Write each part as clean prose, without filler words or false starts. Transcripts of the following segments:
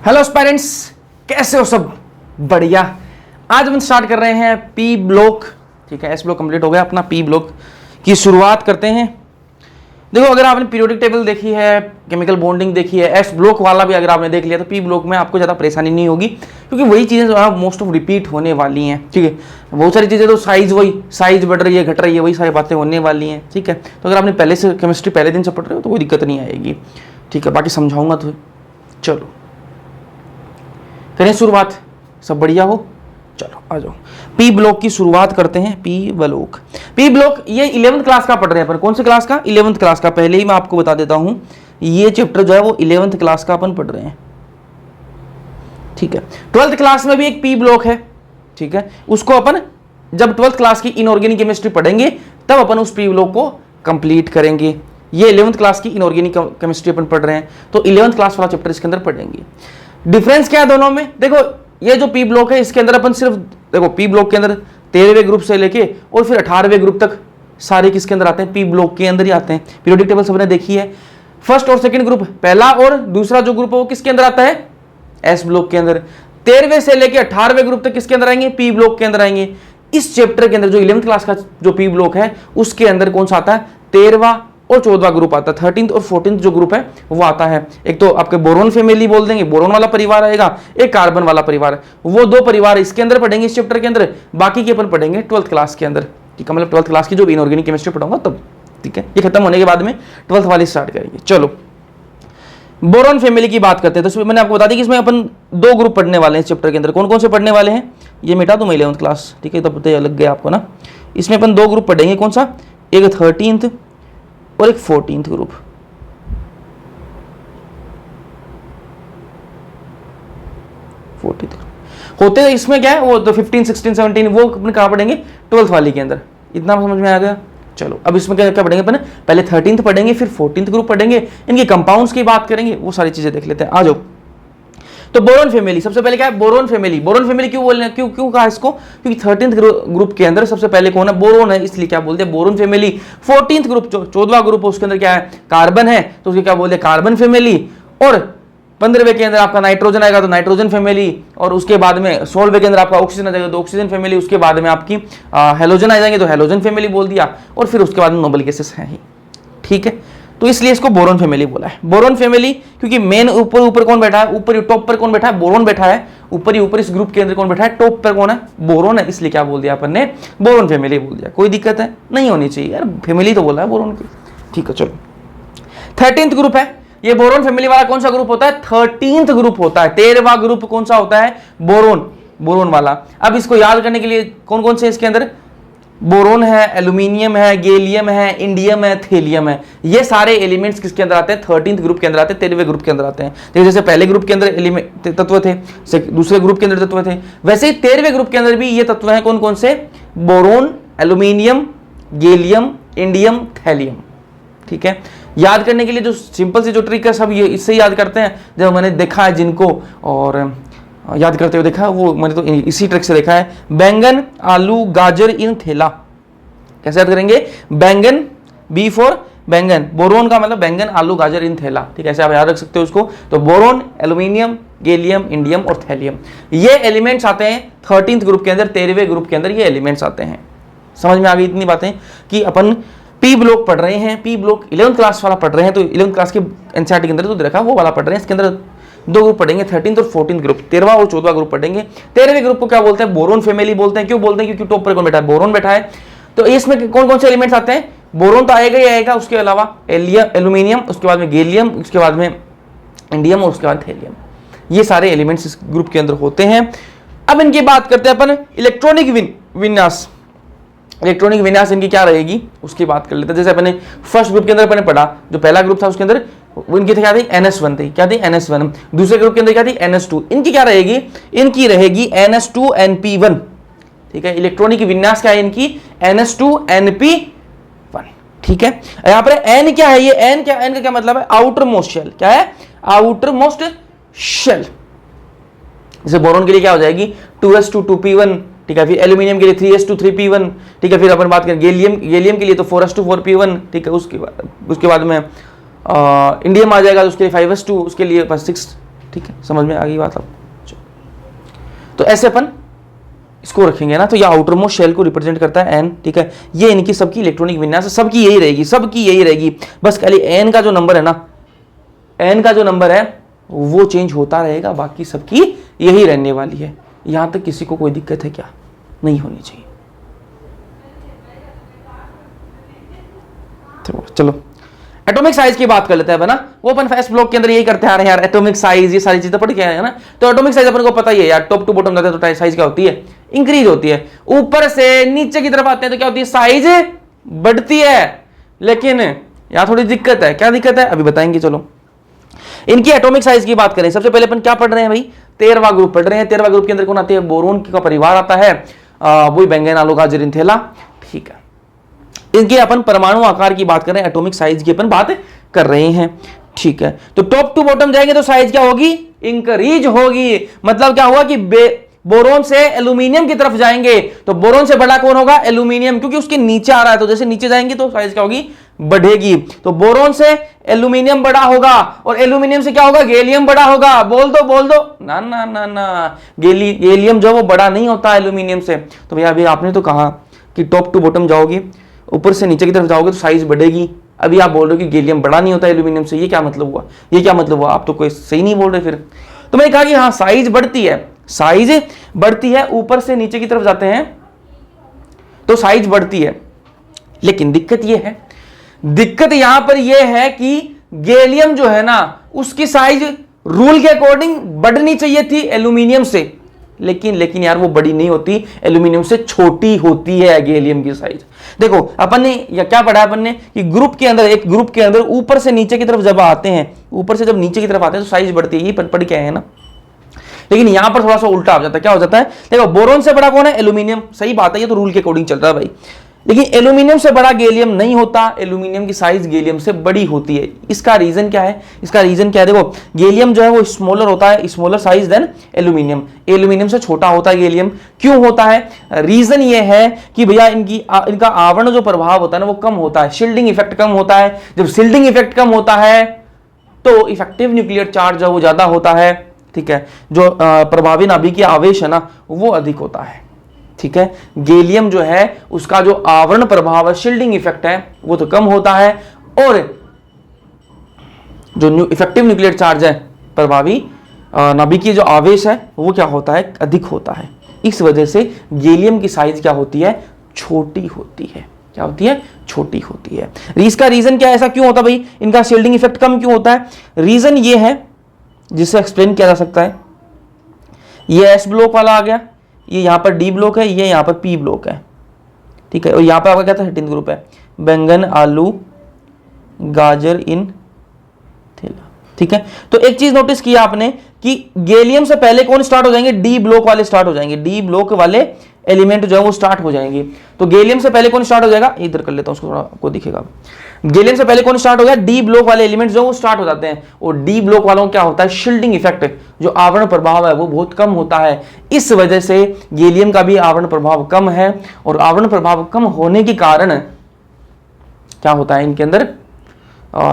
Hello parents, कैसे हो सब? बढ़िया। आज हम स्टार्ट कर रहे हैं पी ब्लॉक। ठीक है, एस ब्लॉक कंप्लीट हो गया अपना, पी ब्लॉक की शुरुआत करते हैं। देखो, अगर आपने पीरियोडिक टेबल देखी है, केमिकल बॉन्डिंग देखी है, एस ब्लॉक वाला भी अगर आपने देख लिया तो पी ब्लॉक में आपको ज़्यादा परेशानी नहीं होगी, क्योंकि वही चीज़ें जो है मोस्ट ऑफ रिपीट होने वाली हैं। ठीक है, बहुत सारी चीज़ें तो साइज बढ़ रही है, घट रही है, वही सारी बातें होने वाली हैं। ठीक है, तो अगर आपने पहले से केमिस्ट्री पहले दिन से पढ़ रहे हो तो कोई दिक्कत नहीं आएगी। ठीक है, बाकी समझाऊंगा तो। चलो करें शुरुआत, सब बढ़िया हो? चलो आ जाओ, पी ब्लॉक की शुरुआत करते हैं। पी ब्लॉक ये 11th क्लास का पढ़ रहे हैं अपन। कौन सी क्लास का? 11th क्लास का। पहले ही मैं आपको बता देता हूं, ये चैप्टर जो है वो 11th क्लास का अपन पढ़ रहे हैं। ठीक है, 12th क्लास में भी एक पी ब्लॉक है। ठीक है, उसको अपन जब 12th क्लास की इनऑर्गेनिक केमिस्ट्री पढ़ेंगे तब अपन उस पी ब्लॉक को कंप्लीट करेंगे। ये 11th क्लास की इनऑर्गेनिक केमिस्ट्री अपन पढ़ रहे हैं, तो 11th क्लास वाला चैप्टर इसके अंदर पढ़ेंगे। डिफरेंस क्या है दोनों में? देखो, ये जो पी ब्लॉक है इसके अंदर अपन सिर्फ देखो, पी ब्लॉक के अंदर 13वें ग्रुप से लेके और फिर 18वें ग्रुप तक सारे किसके अंदर आते हैं? पी ब्लॉक के अंदर ही आते हैं। पीरियोडिक टेबल सबने देखी है। फर्स्ट और सेकंड ग्रुप, पहला और दूसरा जो ग्रुप है वो किसके अंदर आता है? एस ब्लॉक के अंदर। 13वें से लेके 18वें ग्रुप तक किसके अंदर आएंगे? पी ब्लॉक के अंदर आएंगे। इस चैप्टर के अंदर जो 11th क्लास का जो पी ब्लॉक है उसके अंदर कौन सा आता है? 13वां और 14वां ग्रुप आता है। 13th और 14th जो ग्रुप है वो आता है। एक तो आपके बोरोन फैमिली बोल देंगे, बोरोन वाला परिवार आएगा, एक कार्बन वाला परिवार है। वो दो परिवार इसके अंदर पढ़ेंगे, इस चैप्टर के अंदर। बाकी के अपन पढ़ेंगे 12th क्लास के अंदर। ठीक है, मतलब 12th क्लास की जो इनऑर्गेनिक केमिस्ट्री पढ़ाऊंगा तब। ठीक है, ये खत्म होने के बाद में 12th वाली स्टार्ट करेंगे। चलो बोरोन फैमिली की बात करते हैं। तो मैंने आपको बता दी कि इसमें अपन दो ग्रुप पढ़ने वाले हैं इस चैप्टर के अंदर। कौन कौन से पढ़ने वाले हैं ये मिटा दूं मैं 11th क्लास। ठीक है, तब तो लग गया आपको ना। इसमें अपन दो ग्रुप पढ़ेंगे। कौन सा? एक 13th और एक 14th ग्रुप। होते हैं इसमें क्या है वो तो 15, 16, 17 वो अपन कहाँ पढ़ेंगे? 12th वाली के अंदर। इतना समझ में आ गया? चलो अब इसमें क्या क्या पढ़ेंगे अपन? पहले 13th पढ़ेंगे, फिर 14th ग्रुप पढ़ेंगे, इनके कंपाउंड्स की बात करेंगे, वो सारी चीजें देख लेते हैं। आ जाओ। तो बोरोन फैमिली, सबसे पहले क्या है? Boron family. बोरोन फैमिली क्यों बोल रहे हैं? क्यों कहा इसको? क्योंकि 13th ग्रुप के अंदर सबसे पहले कौन है? बोरोन है, इसलिए क्या बोलते हैं? Boron family. 14th ग्रुप, 14वां ग्रुप उसके अंदर क्या है? कार्बन है, तो उसके क्या बोलते हैं? Carbon family. और 15वें के अंदर आपका नाइट्रोजन आएगा तो नाइट्रोजन फैमिली। और उसके बाद में 16वें के अंदर आपका ऑक्सीजन आ जाएगा तो ऑक्सीजन फैमिली। उसके बाद में आपकी हेलोजन आ जाएंगे तो हेलोजन फैमिली बोल दिया। और फिर उसके बाद में नोबल गैसेस है ही। ठीक है, तो इसलिए इसको बोरोन फैमिली बोला है। बोरोन फैमिली क्योंकि मेन ऊपर कौन बैठा है? ऊपर टॉप पर कौन बैठा है? बोरोन बैठा है। ऊपर इस ग्रुप के अंदर कौन बैठा है? टॉप पर कौन है? बोरोन है, इसलिए क्या बोल दिया अपन ने? बोरोन फैमिली बोल दिया। कोई दिक्कत है? नहीं होनी चाहिए यार, फैमिली तो बोला है बोरोन की। ठीक है, चलो 13th ग्रुप है। ये बोरोन फैमिली वाला कौन सा ग्रुप होता है? 13th ग्रुप होता है। 13वां ग्रुप कौन सा होता है? बोरोन वाला। अब इसको याद करने के लिए कौन कौन से इसके अंदर? बोरोन है, एल्यूमिनियम है, गैलियम है, इंडियम है, थेलियम है। ये सारे एलिमेंट्स किसके अंदर आते हैं? 13th ग्रुप के अंदर आते हैं, 13वें ग्रुप के अंदर आते हैं। तो जैसे पहले ग्रुप के अंदर एलिमेंट तत्व थे, दूसरे ग्रुप के अंदर तत्व थे, वैसे ही 13वें ग्रुप के अंदर भी ये तत्व हैं। कौन कौन से? Boron, aluminium, gallium, indium, thallium. ठीक है, याद करने के लिए जो सिंपल सी जो ट्रिक है सब ये इससे याद करते हैं। जब मैंने देखा है जिनको और याद करते हुए देखा, वो मैंने तो इसी ट्रिक से देखा है। बैंगन, आलू, गाजर इन थैला। कैसे याद करेंगे? बैंगन, बी फॉर बैंगन। बोरोन का मतलब बैंगन, आलू, गाजर इन थैला। ठीक है, ऐसे आप याद रख सकते हो उसको। तो बोरोन, एल्यूमिनियम, गैलियम, इंडियम और थैलियम, ये एलिमेंट्स आते हैं 13th ग्रुप के अंदर। 13वें ग्रुप के अंदर ये एलिमेंट्स आते हैं। समझ में आ गई इतनी बातें कि अपन पी ब्लॉक पढ़ रहे हैं। पी ब्लॉक 11th क्लास वाला पढ़ रहे हैं, तो 11th क्लास के एनसीईआरटी के अंदर तो देखा वो वाला पढ़ रहे हैं। इसके अंदर दो ग्रुप पढ़ेंगे, 13th और 14th ग्रुप। 13वां और 14वां ग्रुप पढ़ेंगे। 13वें ग्रुप को क्या बोलते हैं? बोरोन फैमिली बोलते हैं। क्यों बोलते हैं? क्योंकि टॉप पर कौन बैठा है? बोरोन बैठा है। तो इसमें कौन कौन से एलिमेंट्स आते हैं? बोरोन तो आएगा ही आएगा, उसके अलावा एल्यूमिनियम, उसके बाद में गैलियम, उसके बाद में इंडियम और उसके बाद थैलियम। ये सारे एलिमेंट्स इस ग्रुप के अंदर होते हैं। अब इनकी बात करते हैं अपन इलेक्ट्रॉनिक विन्यास। इलेक्ट्रॉनिक विन्यास इनकी क्या रहेगी उसकी बात कर लेते हैं। जैसे अपने फर्स्ट ग्रुप के अंदर अपने पढ़ा, जो पहला ग्रुप था उसके अंदर इनकी क्या थी? NS1 थी। क्या थी? NS1। दूसरे ग्रुप के अंदर क्या थी? NS2। इनकी क्या रहेगी? इनकी रहेगी NS2NP1। ठीक है, इलेक्ट्रॉनिक विन्यास क्या है इनकी? NS2NP1। ठीक है, यहां पर N क्या है? ये N क्या? N का क्या मतलब है? Outer most shell. क्या है? Outer most shell. जैसे बोरोन के लिए क्या हो जाएगी? 2s2 2p1। ठीक है, फिर एल्यूमिनियम के लिए 3s2 3p1। ठीक है, फिर अपन बात करें गैलियम के लिए तो 4s2 4p1। ठीक है, उसके बाद में इंडियम आ जाएगा तो उसके लिए 5s2, उसके लिए 6 ठीक है, समझ में आ गई बात आपको। तो ऐसे अपन इसको रखेंगे ना, तो ये आउटर मोस्ट शेल को रिप्रेजेंट करता है एन, ठीक है। ये इनकी सबकी इलेक्ट्रॉनिक विन्यास सबकी यही रहेगी, सबकी यही रहेगी, बस खाली एन का जो नंबर है ना, एन का जो नंबर है वो चेंज होता रहेगा, बाकी सबकी यही रहने वाली है। यहां तक किसी को कोई दिक्कत है क्या? नहीं होनी चाहिए। तो चलो एटॉमिक साइज की बात कर लेते हैं बना, वो अपन फर्स्ट ब्लॉक के अंदर यही करते आ रहे हैं यार, एटॉमिक साइज ये सारी चीजें पढ़ के आए हैं ना। तो एटॉमिक साइज अपन को पता ही है यार, टॉप टू बॉटम जाते हैं तो साइज क्या होती है? इंक्रीज होती है। ऊपर से नीचे की तरफ आते हैं तो क्या होती है? साइज बढ़ती है। लेकिन यहां थोड़ी दिक्कत है। क्या दिक्कत है अभी बताएंगे। चलो इनकी एटॉमिक साइज की बात करें, सबसे पहले अपन क्या पढ़ रहे हैं भाई? 13वां ग्रुप पढ़ रहे हैं। 13वां ग्रुप के अंदर कौन आते हैं? बोरोन का परिवार आता है, वही बेंगेन आलोगा जिरिंथेला, ठीक है। इनके अपन परमाणु आकार की बात कर रहे हैं, एटॉमिक साइज की अपन बात कर रहे हैं, ठीक है। तो टॉप टू बॉटम जाएंगे तो साइज क्या होगी? इंक्रीज होगी। मतलब क्या हुआ कि बोरोन से एल्यूमिनियम की तरफ जाएंगे तो बोरोन से बड़ा कौन होगा? एल्यूमिनियम, क्योंकि उसके नीचे आ रहा है, तो जैसे नीचे जाएंगे तो साइज क्या होगी? बढ़ेगी। तो बोरोन से एल्यूमिनियम बड़ा होगा और एल्यूमिनियम से क्या होगा? गैलियम बड़ा होगा। बोल दो ना ना ना ना, गैलियम जो वो बड़ा नहीं होता एल्यूमिनियम से। तो भैया अभी आपने तो कहा कि टॉप टू बॉटम जाओगे, ऊपर से नीचे की तरफ जाओगे तो साइज बढ़ेगी। अभी आप बोल रहे हो कि गैलियम बड़ा नहीं होता एल्यूमिनियम से, ये क्या मतलब हुआ? ये क्या मतलब हुआ? आप तो कोई सही नहीं बोल रहे फिर। तो मैंने कहा कि हाँ साइज बढ़ती है, साइज बढ़ती है, ऊपर से नीचे की तरफ जाते हैं तो साइज बढ़ती है। लेकिन दिक्कत ये है, दिक्कत यहां पर यह है कि गैलियम जो है ना उसकी साइज रूल के अकॉर्डिंग बढ़नी चाहिए थी एल्यूमिनियम से, लेकिन यार वो बड़ी नहीं होती, एल्यूमिनियम से छोटी होती है गैलियम की साइज। देखो अपन ने या क्या पढ़ा अपन ने कि ग्रुप के अंदर, एक ग्रुप के अंदर ऊपर से नीचे की तरफ जब आते हैं, ऊपर से जब नीचे की तरफ आते हैं तो साइज बढ़ती है, ये पढ़ के आए हैं ना। लेकिन यहां पर थोड़ा सा उल्टा हो जाता है। क्या हो जाता है? देखो बोरोन से बड़ा कौन है? एल्यूमिनियम, सही बात है, ये तो रूल के अकॉर्डिंग चल रहा है भाई। लेकिन एल्यूमिनियम से बड़ा गैलियम नहीं होता, एल्यूमिनियम की साइज गैलियम से बड़ी होती है। इसका रीजन क्या है? इसका रीजन क्या है? देखो गैलियम जो है वो स्मॉलर होता है, smaller size then aluminium, aluminium से छोटा होता है गैलियम। क्यों होता है? रीजन ये है कि भैया इनका आवरण जो प्रभाव होता है ना वो कम होता है, शील्डिंग इफेक्ट कम होता है। जब शील्डिंग इफेक्ट कम होता है तो इफेक्टिव न्यूक्लियर चार्ज जो वो ज्यादा होता है, ठीक है। जो प्रभावी नाभिकीय आवेश है ना वो अधिक होता है, ठीक है। गैलियम जो है उसका जो आवरण प्रभाव है, शील्डिंग इफेक्ट है, वो तो कम होता है, और जो इफेक्टिव न्यूक्लियर चार्ज है, प्रभावी नाभिकीय जो आवेश है वो क्या होता है? अधिक होता है। इस वजह से गैलियम की साइज क्या होती है? छोटी होती है। क्या होती है? छोटी होती है। इसका रीजन क्या है? ऐसा क्यों होता भाई? इनका शील्डिंग इफेक्ट कम क्यों होता है? रीजन ये है जिससे एक्सप्लेन किया जा सकता है। ये एस ब्लॉक वाला आ गया, ये यहां पर डी ब्लॉक है, ये यहां पर पी ब्लॉक है, ठीक है। और यहां पर आपका क्या था? 13th ग्रुप है, बैंगन आलू गाजर इन थैला, ठीक है। तो एक चीज नोटिस किया आपने कि गैलियम से पहले कौन स्टार्ट हो जाएंगे? डी ब्लॉक वाले स्टार्ट हो जाएंगे, डी ब्लॉक वाले एलिमेंट जो है वो स्टार्ट हो जाएंगे। तो गैलियम से पहले कौन स्टार्ट हो जाएगा? इधर कर लेता हूं उसको, थोड़ा आपको दिखेगा। गैलियम से पहले कौन स्टार्ट हो गया? डी ब्लॉक वाले एलिमेंट जो वो स्टार्ट हो जाते हैं। और डी ब्लॉक वालों क्या होता है? शील्डिंग इफेक्ट, जो आवरण प्रभाव है वो बहुत कम होता है। इस वजह से गैलियम का भी आवरण प्रभाव कम है, और आवरण प्रभाव कम होने के कारण क्या होता है? इनके अंदर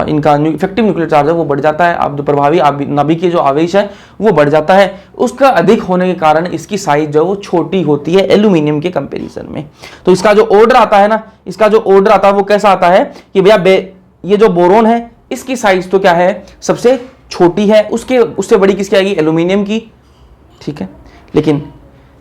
इनका इफेक्टिव न्यूक्लियर चार्ज है वो बढ़ जाता है। अब जो प्रभावी नाभिकीय जो आवेश है वो बढ़ जाता है, उसका अधिक होने के कारण इसकी साइज जो है वो छोटी होती है एल्यूमिनियम के कंपैरिजन में। तो इसका जो ऑर्डर आता है ना, इसका जो ऑर्डर आता है वो कैसा आता है कि भैया ये जो बोरोन है इसकी साइज तो क्या है? सबसे छोटी है, उससे बड़ी किसकी आएगी? एल्यूमिनियम की, ठीक है। लेकिन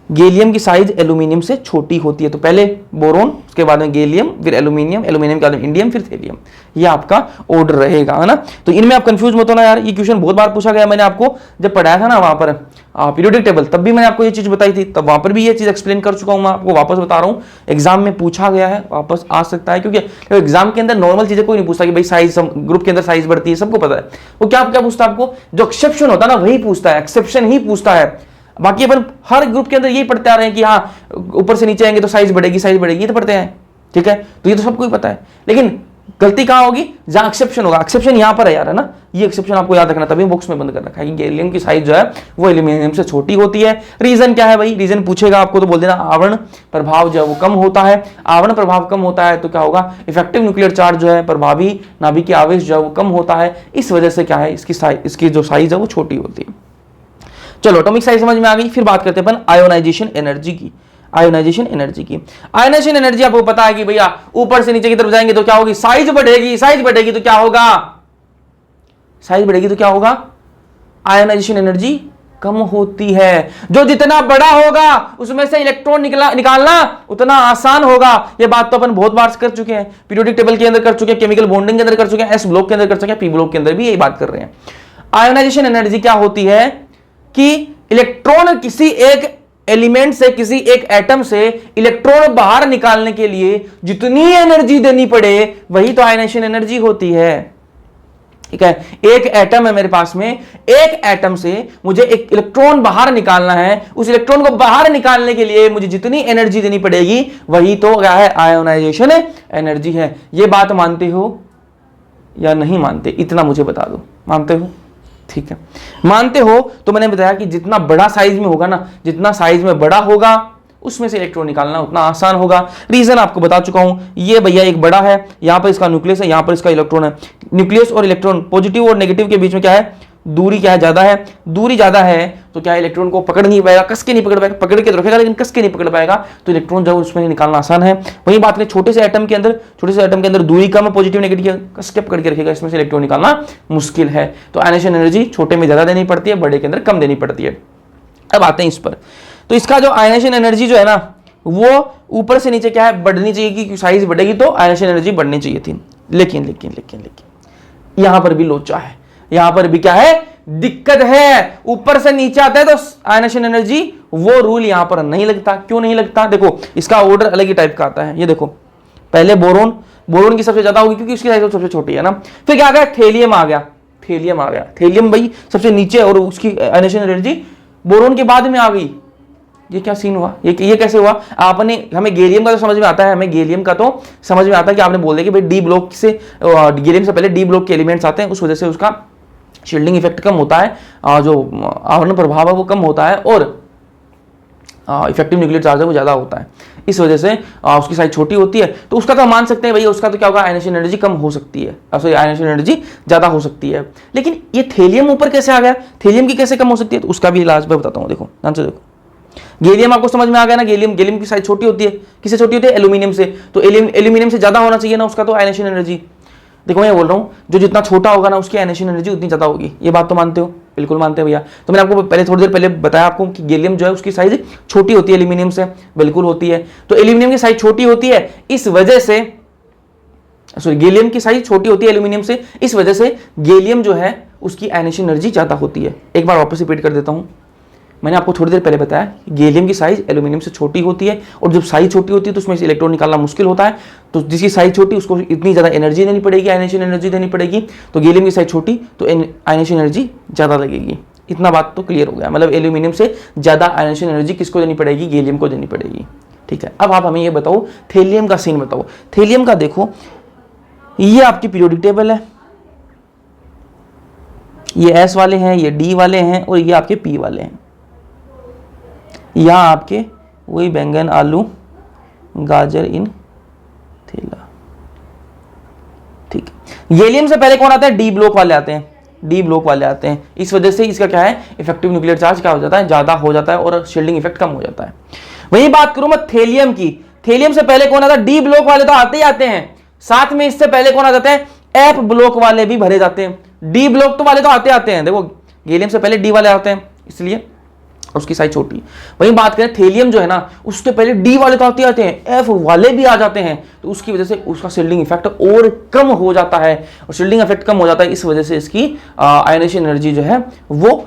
गैलियम की साइज एल्यूमिनियम से छोटी होती है। तो पहले बोरोन, उसके बाद में गैलियम, फिर एल्यूमिनियम, एल्यूमिनियम के बाद में इंडियम, फिर थेलियम। ये आपका ऑर्डर रहेगा, है ना। तो इनमें आप कंफ्यूज मत होना यार, ये क्वेश्चन बहुत बार पूछा गया। मैंने आपको जब पढ़ाया था ना वहां पर पीरियोडिक टेबल, तब भी मैंने आपको ये चीज बताई थी, तब वहां पर भी ये चीज एक्सप्लेन कर चुका हूं। मैं आपको वापस बता रहा हूं, एग्जाम में पूछा गया है, वापस आ सकता है, क्योंकि एग्जाम के अंदर नॉर्मल चीजें कोई नहीं पूछता कि भाई साइज, ग्रुप के अंदर साइज बढ़ती है, सबको पता है। वो क्या पूछता है आपको? जो एक्सेप्शन होता है ना वही पूछता है, एक्सेप्शन ही पूछता है। बाकी अपन हर ग्रुप के अंदर यही पढ़ते आ रहे हैं कि हाँ ऊपर से नीचे आएंगे तो साइज बढ़ेगी, साइज बढ़ेगी, ये तो पढ़ते हैं, ठीक है। तो ये तो सबको ही पता है। लेकिन गलती कहां होगी? जहां एक्सेप्शन होगा। एक्सेप्शन यहां पर है यार, है ना। ये एक्सेप्शन आपको याद रखना, तभी बॉक्स में बंद कर रखा है कि गैलियम की साइज जो है वो एल्यूमिनियम से छोटी होती है। रीजन क्या है भाई? रीजन पूछेगा आपको तो बोल देना आवरण प्रभाव जो है वो कम होता है। आवरण प्रभाव कम होता है तो क्या होगा? इफेक्टिव न्यूक्लियर चार्ज जो है, प्रभावी नाभिकीय आवेश जो है वो कम होता है। इस वजह से क्या है? इसकी जो साइज है वो छोटी होती है। चलो एटॉमिक साइज समझ में आ गई, फिर बात करते हैं अपन आयोनाइजेशन एनर्जी की। आयोनाइजेशन एनर्जी की, आयोनाइजेशन एनर्जी आपको पता है कि भैया ऊपर से नीचे की तरफ जाएंगे तो क्या होगी, साइज बढ़ेगी, साइज बढ़ेगी तो क्या होगा, साइज बढ़ेगी तो क्या होगा, आयोनाइजेशन एनर्जी कम होती है। जो जितना बड़ा होगा उसमें से इलेक्ट्रॉन निकालना उतना आसान होगा। यह बात तो अपन बहुत बार कर चुके हैं, पीरियोडिक टेबल के अंदर कर चुके हैं, केमिकल बॉन्डिंग के अंदर कर चुके हैं, एस ब्लॉक के अंदर कर चुके हैं, पी ब्लॉक के अंदर भी यही बात कर रहे हैं। आयोनाइजेशन एनर्जी क्या होती है कि इलेक्ट्रॉन किसी एक एलिमेंट से, किसी एक एटम से इलेक्ट्रॉन बाहर निकालने के लिए जितनी एनर्जी देनी पड़े वही तो आयोनाइजेशन एनर्जी होती है। ठीक है, एक एटम है मेरे पास में, एक एटम से मुझे एक इलेक्ट्रॉन बाहर निकालना है, उस इलेक्ट्रॉन को बाहर निकालने के लिए मुझे जितनी एनर्जी देनी पड़ेगी वही तो क्या है, आयोनाइजेशन एनर्जी है। यह बात मानते हो या नहीं मानते, इतना मुझे बता दो। मानते हो? ठीक है, मानते हो तो मैंने बताया कि जितना बड़ा साइज में होगा ना, जितना साइज में बड़ा होगा उसमें से इलेक्ट्रॉन निकालना उतना आसान होगा। रीजन आपको बता चुका हूं, ये भैया एक बड़ा है, यहां पर इसका न्यूक्लियस है, यहां पर इसका इलेक्ट्रॉन है। न्यूक्लियस और इलेक्ट्रॉन, पॉजिटिव और नेगेटिव के बीच में क्या है, दूरी क्या है, ज्यादा है। दूरी ज्यादा है तो क्या इलेक्ट्रॉन को पकड़ नहीं पाएगा, कस के नहीं पकड़ पाएगा, पकड़ के तो रखेगा लेकिन कस के नहीं पकड़ पाएगा, तो इलेक्ट्रॉन जब उसमें निकालना आसान है। वही बात करें छोटे से एटम के अंदर, छोटे से एटम के अंदर दूरी कम है, पॉजिटिव नेगेटिव, कस के पकड़ के रखेगा, इसमें से इलेक्ट्रॉन निकालना मुश्किल है। तो आयोनाइजेशन एनर्जी छोटे में ज्यादा देनी पड़ती है, बड़े के अंदर कम देनी पड़ती है। अब आते हैं इस पर, तो इसका जो आयोनाइजेशन एनर्जी जो है ना वो ऊपर से नीचे क्या है, बढ़नी चाहिए कि साइज बढ़ेगी तो आयोनाइजेशन एनर्जी बढ़नी चाहिए थी। लेकिन लेकिन लेकिन लेकिन यहां पर भी लोचा है, यहां पर भी क्या है, दिक्कत है। ऊपर से नीचे आता है तो आयोनाइजेशन एनर्जी, वो रूल यहां पर नहीं लगता। क्यों नहीं लगता, देखो इसका ऑर्डर अलग ही टाइप का आता है। ये देखो पहले बोरोन, बोरोन की सबसे ज्यादा होगी क्योंकि उसकी साइज सबसे छोटी है ना। फिर क्या आ गया, थेलियम आ गया, थेलियम आ गया, थेलियम भाई सबसे नीचे और उसकी आयोनाइजेशन एनर्जी बोरोन के बाद में आ गई। ये क्या सीन हुआ, ये कैसे हुआ? आपने, हमें गैलियम का तो समझ में आता है, हमें गैलियम का तो समझ में आता है कि आपने बोल दिया कि भाई डी ब्लॉक से, गैलियम से पहले डी ब्लॉक के एलिमेंट्स आते हैं, उस वजह से उसका शील्डिंग इफेक्ट कम होता है, जो आवरण प्रभाव है वो कम होता है और इफेक्टिव न्यूक्लियर चार्ज है वो ज्यादा होता है। इस वजह से उसकी साइज छोटी होती है। तो उसका तो मान सकते हैं भैया, उसका तो क्या होगा, आयोनाइजेशन एनर्जी कम हो सकती है, आयोनाइजेशन एनर्जी ज्यादा हो सकती है। लेकिन ये थेलियम ऊपर कैसे आ गया, थेलियम की कैसे कम हो सकती है, तो उसका भी इलाज मैं बताता हूँ। देखो ध्यान से देखो, गैलियम आपको समझ में आ गया ना, गैलियम, गैलियम की साइज छोटी होती है, किससे छोटी होती है, एल्यूमिनियम से। तो एल्यूमिनियम से ज्यादा होना चाहिए ना उसका तो आयोनाइजेशन एनर्जी। देखो मैं बोल रहा हूँ, जो जितना छोटा होगा ना उसकी आयोनाइजेशन एनर्जी उतनी ज्यादा होगी। ये बात तो मानते हो? बिल्कुल मानते हैं भैया। तो मैंने आपको पहले, थोड़ी देर पहले बताया आपको कि गैलियम जो है उसकी साइज छोटी होती है एल्यूमिनियम से, बिल्कुल होती है। तो एल्यूमिनियम की साइज छोटी होती है, इस वजह से, सॉरी, गैलियम की साइज छोटी होती है एल्यूमिनियम से, इस वजह से गैलियम जो है उसकी आयोनाइजेशन एनर्जी ज्यादा होती है। एक बार वापस रिपीट कर देता हूं, मैंने आपको थोड़ी देर पहले बताया गैलियम की साइज एल्यूमिनियम से छोटी होती है, और जब साइज छोटी होती है तो उसमें से इलेक्ट्रॉन निकालना मुश्किल होता है। तो जिसकी साइज छोटी उसको इतनी ज्यादा एनर्जी देनी पड़ेगी, आयोनाइजेशन एनर्जी देनी पड़ेगी। तो गैलियम की साइज छोटी तो आयोनाइजेशन एनर्जी ज्यादा लगेगी। इतना बात तो क्लियर हो गया, मतलब एल्यूमिनियम से ज्यादा आयोनाइजेशन एनर्जी किसको देनी पड़ेगी, गैलियम को देनी पड़ेगी। ठीक है, अब आप हमें ये बताओ, थेलियम का सीन बताओ। थेलियम का देखो, ये आपकी पीरियोडिक टेबल है, ये एस वाले हैं, ये डी वाले हैं और ये आपके पी वाले हैं। यहां आपके वही बैंगन, आलू, गाजर इन थैला। ठीक है, गैलियम से पहले कौन आता है, डी ब्लॉक वाले आते हैं, डी ब्लॉक वाले आते हैं। इस वजह से इसका क्या है, इफेक्टिव न्यूक्लियर चार्ज क्या हो जाता है, ज्यादा हो जाता है और शील्डिंग इफेक्ट कम हो जाता है। वही बात करूं मैं थेलियम की, थेलियम से पहले कौन आता है, डी ब्लॉक वाले तो आते ही आते हैं, साथ में इससे पहले कौन आ जाते हैं, एफ ब्लॉक वाले भी भरे जाते हैं। डी ब्लॉक तो वाले तो आते आते हैं, देखो गैलियम से पहले डी वाले आते हैं, इसलिए उसकी साइज छोटी। वही बात करें थेलियम जो है ना, उसके पहले डी वाले तो आते आते हैं, एफ वाले भी आ जाते हैं, तो उसकी वजह से उसका शील्डिंग इफेक्ट और कम हो जाता है, और शील्डिंग इफेक्ट कम हो जाता है, इस वजह से इसकी आयोनाइजेशन एनर्जी जो है वो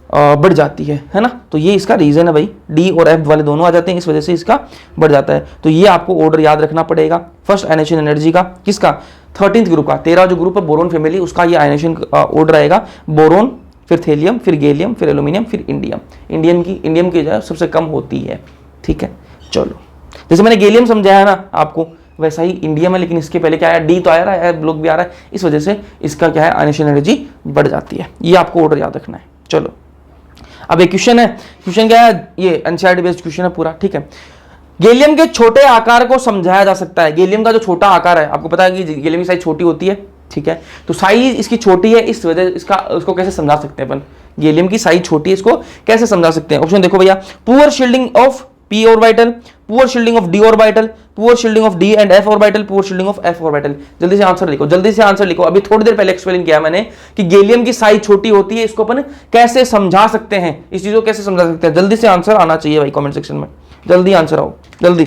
बढ़ जाती है ना। तो ये इसका रीजन है भाई, डी और एफ वाले दोनों आ जाते हैं, इस वजह से इसका बढ़ जाता है। तो ये आपको ऑर्डर याद रखना पड़ेगा। फर्स्ट आयोनाइजेशन एनर्जी का किसका, 13th ग्रुप का, 13 जो ग्रुप है बोरोन फैमिली, उसका ये आयोनाइजेशन ऑर्डर आएगा, बोरोन, फिर थेलियम, फिर गैलियम, फिर एल्यूमिनियम, फिर इंडियम। इंडियम की जो है सबसे कम होती है। ठीक है, चलो जैसे मैंने गैलियम समझाया ना आपको, वैसा ही इंडियम है, लेकिन इसके पहले क्या है, डी तो आ रहा है, ब्लॉक भी आ रहा है, इस वजह से इसका क्या है, आयोनाइजेशन एनर्जी बढ़ जाती है। ये आपको ऑर्डर याद रखना है। चलो अब एक क्वेश्चन है, क्वेश्चन क्या है, ये एनसीईआरटी बेस्ड क्वेश्चन है पूरा। ठीक है, गैलियम के छोटे आकार को समझाया जा सकता है। गैलियम का जो छोटा आकार है, आपको पता है कि गैलियम की साइज छोटी होती है, ठीक है, तो साइज इसकी छोटी है, इस वजह इसका उसको कैसे समझा सकते हैं अपन, गैलियम की साइज छोटी है, इसको कैसे समझा सकते हैं? ऑप्शन देखो भैया, poor shielding of p orbital, poor shielding of d orbital, poor shielding of d and f orbital, poor shielding of f orbital. जल्दी से आंसर लिखो, जल्दी से आंसर लिखो। अभी थोड़ी देर पहले एक्सप्लेन किया मैंने कि गैलियम की साइज छोटी होती है, इसको अपन कैसे समझा सकते हैं, इस चीज को कैसे समझा सकते हैं। जल्दी से आंसर आना चाहिए भाई कमेंट सेक्शन में, जल्दी आंसर आओ जल्दी।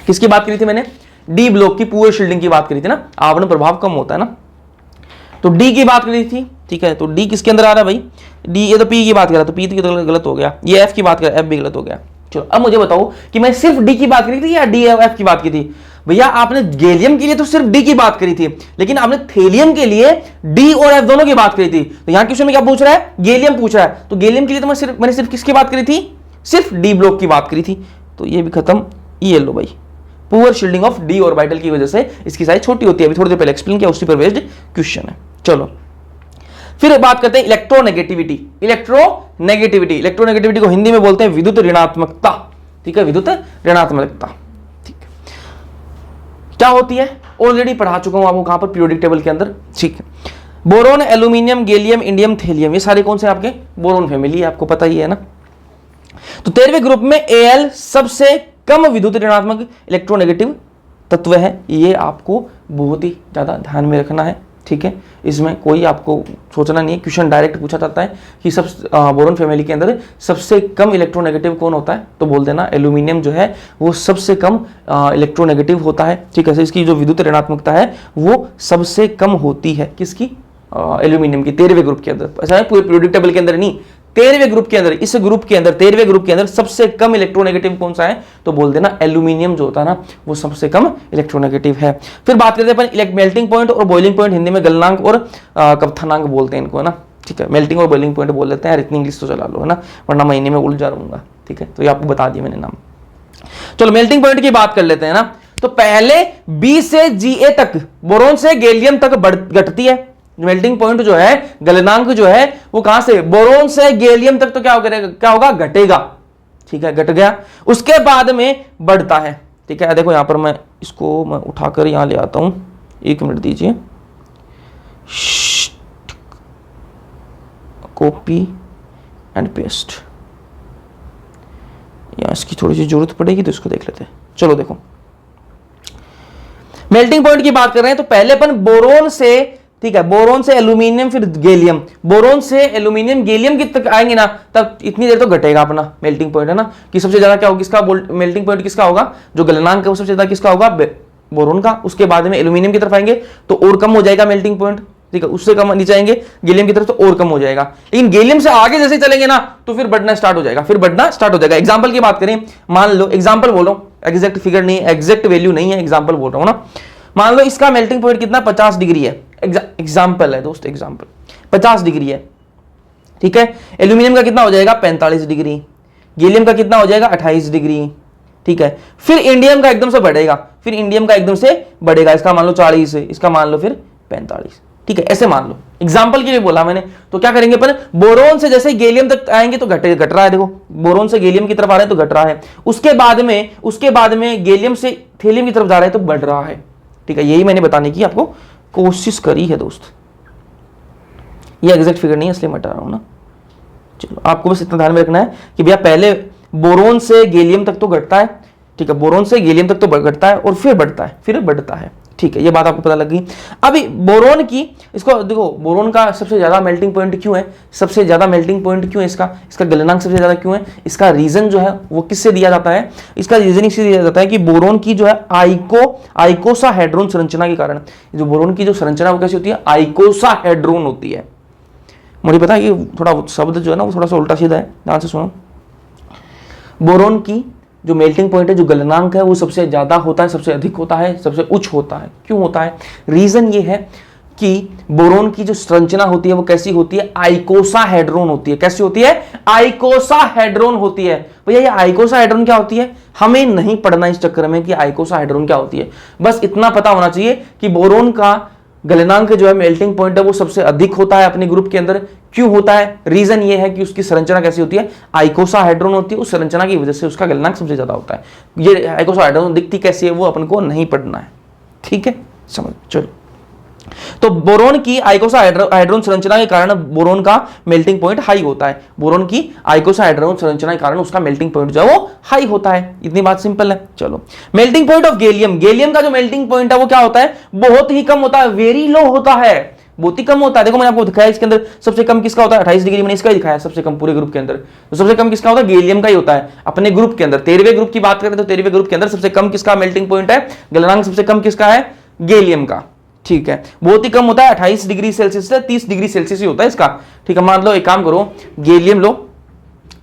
किसकी बात करी थी मैंने? डी ब्लॉक की पुअर शील्डिंग की बात करी थी ना, आवरण प्रभाव कम होता है ना, तो डी की बात करी थी, ठीक है। तो डी किसके अंदर आ रहा है भाई? डी, ये तो पी की बात कर रहा, तो पी तो गलत हो गया, ये एफ की बात कर, एफ भी गलत हो गया। चलो अब मुझे बताओ कि मैं सिर्फ डी की बात करी थी या डी एफ की बात की थी? भैया आपने गैलियम के लिए तो सिर्फ डी की बात करी थी, लेकिन आपने थेलियम के लिए डी और एफ दोनों की बात करी थी। तो यहां क्वेश्चन में क्या पूछ रहा है? गैलियम पूछ रहा है, तो गैलियम के लिए तो मैंने सिर्फ किसकी बात करी थी? सिर्फ डी ब्लॉक की बात करी थी। तो ये भी खत्म, ये लो भाई, poor shielding of D orbital की वजह से इसकी साइज छोटी होती है। अभी थोड़ी देर पहले एक्सप्लेन किया, उसी पर बेस्ड क्वेश्चन है। चलो फिर बात करते हैं इलेक्ट्रोनेगेटिविटी। इलेक्ट्रोनेगेटिविटी को हिंदी में बोलते हैं विद्युत ऋणात्मकता, ठीक है, विद्युत ऋणात्मकता, ठीक है। क्या होती है ऑलरेडी पढ़ा चुका हूं आपको, कहां पर? पीरियोडिक टेबल के अंदर, ठीक है। Boron, aluminium, gallium, indium, thallium, ये सारे कौन से आपके? बोरोन फैमिली, आपको पता ही है ना। तो 13वें ग्रुप में Al सबसे कम विद्युत ऋणात्मक इलेक्ट्रोनेगेटिव तत्व है, ये आपको बहुत ही ज्यादा ध्यान में रखना है, ठीक है। इसमें कोई आपको सोचना नहीं है, क्वेश्चन डायरेक्ट पूछा जाता है कि सब बोरोन फैमिली के अंदर सबसे कम इलेक्ट्रोनेगेटिव कौन होता है, तो बोल देना एल्यूमिनियम जो है वो सबसे कम इलेक्ट्रोनेगेटिव होता है, ठीक है। इसकी जो विद्युत ऋणात्मकता है वो सबसे कम होती है, किसकी? एल्यूमिनियम की, 13वें ग्रुप के अंदर। ऐसा है पूरे पीरियोडिक टेबल के अंदर नहीं, 13वें ग्रुप के अंदर, इस ग्रुप के अंदर 13वें ग्रुप के अंदर सबसे कम इलेक्ट्रोनेगेटिव कौन सा है, तो बोल देना एल्यूमिनियम जो होता है ना वो सबसे कम इलेक्ट्रोनेगेटिव है। फिर बात करते हैं अपन मेल्टिंग पॉइंट और बॉइलिंग पॉइंट, हिंदी में गलनांक और कप्थनांक बोलते हैं इनको, है ना, ठीक है। मेल्टिंग और बॉइलिंग पॉइंट बोल देते हैं यार, इतनी इंग्लिश तो चला लो, है ना, वरना महीने में उलझा रहूंगा, ठीक है। तो ये आपको बता दिया मैंने नाम। चलो मेल्टिंग पॉइंट की बात कर लेते हैं ना। तो पहले बी से Ga तक, बोरोन से गैलियम तक घटती है। मेल्टिंग पॉइंट जो है, गलनांक जो है वो कहां से? बोरोन से गैलियम तक, तो क्या होगा? घटेगा, ठीक है, घट गया। उसके बाद में बढ़ता है, ठीक है। देखो यहां पर मैं इसको मैं उठाकर यहां ले आता हूं, 1 मिनट दीजिए, कॉपी एंड पेस्ट, या इसकी थोड़ी सी जरूरत पड़ेगी तो इसको देख लेते हैं। चलो देखो मेल्टिंग पॉइंट की बात कर रहे हैं, तो पहले अपन बोरोन से, ठीक है, बोरोन से एल्यूमिनियम, फिर गैलियम, बोरोन से एल्यूमिनियम गैलियम की तक आएंगे ना, तब इतनी देर तो घटेगा अपना मेल्टिंग पॉइंट, है ना, कि सबसे ज्यादा क्या होगा, किसका मेल्टिंग पॉइंट किसका होगा? जो गलनांक है वो सबसे ज्यादा किसका होगा? बोरोन का। उसके बाद में एल्यूमिनियम की तरफ आएंगे तो और कम हो जाएगा मेल्टिंग पॉइंट, ठीक है। उससे कम नीचे आएंगे गैलियम की तरफ तो और कम हो जाएगा, लेकिन गैलियम से आगे जैसे चलेंगे ना तो फिर बढ़ना स्टार्ट हो जाएगा, फिर बढ़ना स्टार्ट हो जाएगा। एग्जाम्पल की बात करें, मान लो, एग्जाम्पल बोलो, एग्जैक्ट फिगर नहीं, एग्जैक्ट वैल्यू नहीं है, एग्जाम्पल बोल रहा हूं ना। मान लो इसका मेल्टिंग पॉइंट कितना? 50 डिग्री है, एग्जाम्पल है दोस्त, एग्जाम्पल 50 डिग्री है, ठीक है। एल्यूमिनियम का कितना हो जाएगा? 45 डिग्री, गैलियम का कितना हो जाएगा? 28 डिग्री, ठीक है। फिर इंडियम का एकदम से बढ़ेगा, फिर इंडियम का एकदम से बढ़ेगा, इसका मान लो 40 है, इसका मान लो फिर 45, ठीक है, ऐसे मान लो, एग्जाम्पल के लिए बोला मैंने। तो क्या करेंगे अपन? बोरोन से जैसे गैलियम तक आएंगे तो घट रहा है, देखो बोरोन से गैलियम की तरफ आ रहे हैं तो घट रहा है, उसके बाद में गैलियम से थेलियम की तरफ जा रहे हैं तो बढ़ रहा है, ठीक है। यही मैंने बताने की आपको कोशिश करी है दोस्त, ये एग्जैक्ट फिगर नहीं है इसलिए मैं बता रहा हूं ना। चलो आपको बस इतना ध्यान में रखना है कि भैया पहले बोरोन से गैलियम तक तो घटता है, ठीक है, बोरोन से गैलियम तक तो घटता है और फिर बढ़ता है, फिर बढ़ता है, ठीक है। ये बात आपको पता लग गई। अभी बोरोन की, इसको देखो, बोरोन का सबसे ज्यादा मेल्टिंग पॉइंट क्यों है? सबसे ज्यादा मेल्टिंग पॉइंट क्यों है इसका गलनांक सबसे ज्यादा क्यों है? इसका रीजन जो है वो किससे दिया जाता है? इसका रीजन इससे दिया जाता है कि बोरोन की जो है आइकोसाहेड्रोन संरचना के कारण, जो बोरोन की जो संरचना वो कैसी होती है? आइकोसाहेड्रोन होती है। मुझे पता है कि थोड़ा शब्द जो है ना वो थोड़ा सा उल्टा सीधा है, ध्यान से सुनो। बोरोन की जो मेल्टिंग पॉइंट है, जो गलनांक है, वो सबसे ज्यादा होता है, सबसे अधिक होता है, सबसे उच्च होता है। क्यों होता है? रीजन ये है कि बोरोन की जो संरचना होती है वो कैसी होती है? आइकोसाहेड्रोन होती है। कैसी होती है? आइकोसाहेड्रोन होती है। भैया ये आइकोसाहेड्रोन क्या होती है? हमें नहीं पढ़ना इस चक्कर में कि आइकोसाहेड्रोन क्या होती है, बस इतना पता होना चाहिए कि बोरोन का गलनांक जो है, मेल्टिंग पॉइंट है, वो सबसे अधिक होता है अपने ग्रुप के अंदर। क्यों होता है? रीजन ये है कि उसकी संरचना कैसी होती है? आइकोसाहेड्रोन होती है। उस संरचना की वजह से उसका गलनांक सबसे ज्यादा होता है। ये आइकोसाहेड्रोन दिखती कैसी है वो अपन को नहीं पढ़ना है, ठीक है। समझ, चलो। तो बोरोन की आइकोसा हाइड्रोन संरचना के कारण बोरोन का मेल्टिंग पॉइंट हाई होता है। बोरोन की आइकोसा हाइड्रोन संरचना के कारण उसका मेल्टिंग पॉइंट जो है वो हाई होता है। इतनी बात सिंपल है। चलो, melting point of gallium, gallium का जो मेल्टिंग पॉइंट है वो क्या होता है, बहुत ही कम होता है, वेरी लो होता है, बहुत ही कम होता है। देखो मैंने आपको दिखाया इसके अंदर सबसे कम किसका होता है, 28 डिग्री मैंने इसका ही दिखाया सबसे कम पूरे ग्रुप के अंदर। तो सबसे कम किसका होता है, गैलियम का ही होता है अपने ग्रुप के अंदर। 13वें ग्रुप की बात करें तो 13वें ग्रुप के अंदर सबसे कम किसका मेल्टिंग पॉइंट है, गलनांक सबसे कम किसका है, गैलियम का। ठीक है, बहुत ही कम होता है, 28 डिग्री सेल्सियस से 30 डिग्री सेल्सियस ही होता है इसका। ठीक है, मान लो एक काम करो, गैलियम लो,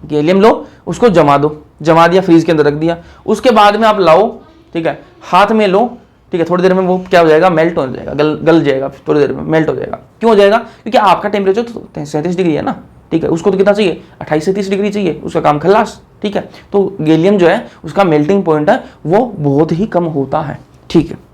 गैलियम लो, उसको जमा दो, जमा दिया, फ्रीज के अंदर रख दिया, उसके बाद में आप लाओ, ठीक है, हाथ में लो, ठीक है, थोड़ी देर में वो क्या हो जाएगा, मेल्ट हो जाएगा, गल जाएगा, थोड़ी देर में मेल्ट हो जाएगा। क्यों हो जाएगा, क्योंकि आपका टेम्परेचर तो 37 डिग्री है ना, ठीक है, उसको तो कितना चाहिए, 28 से 30 डिग्री चाहिए, उसका काम खलास। ठीक है, तो गैलियम जो है उसका मेल्टिंग पॉइंट है वो बहुत ही कम होता है। ठीक है,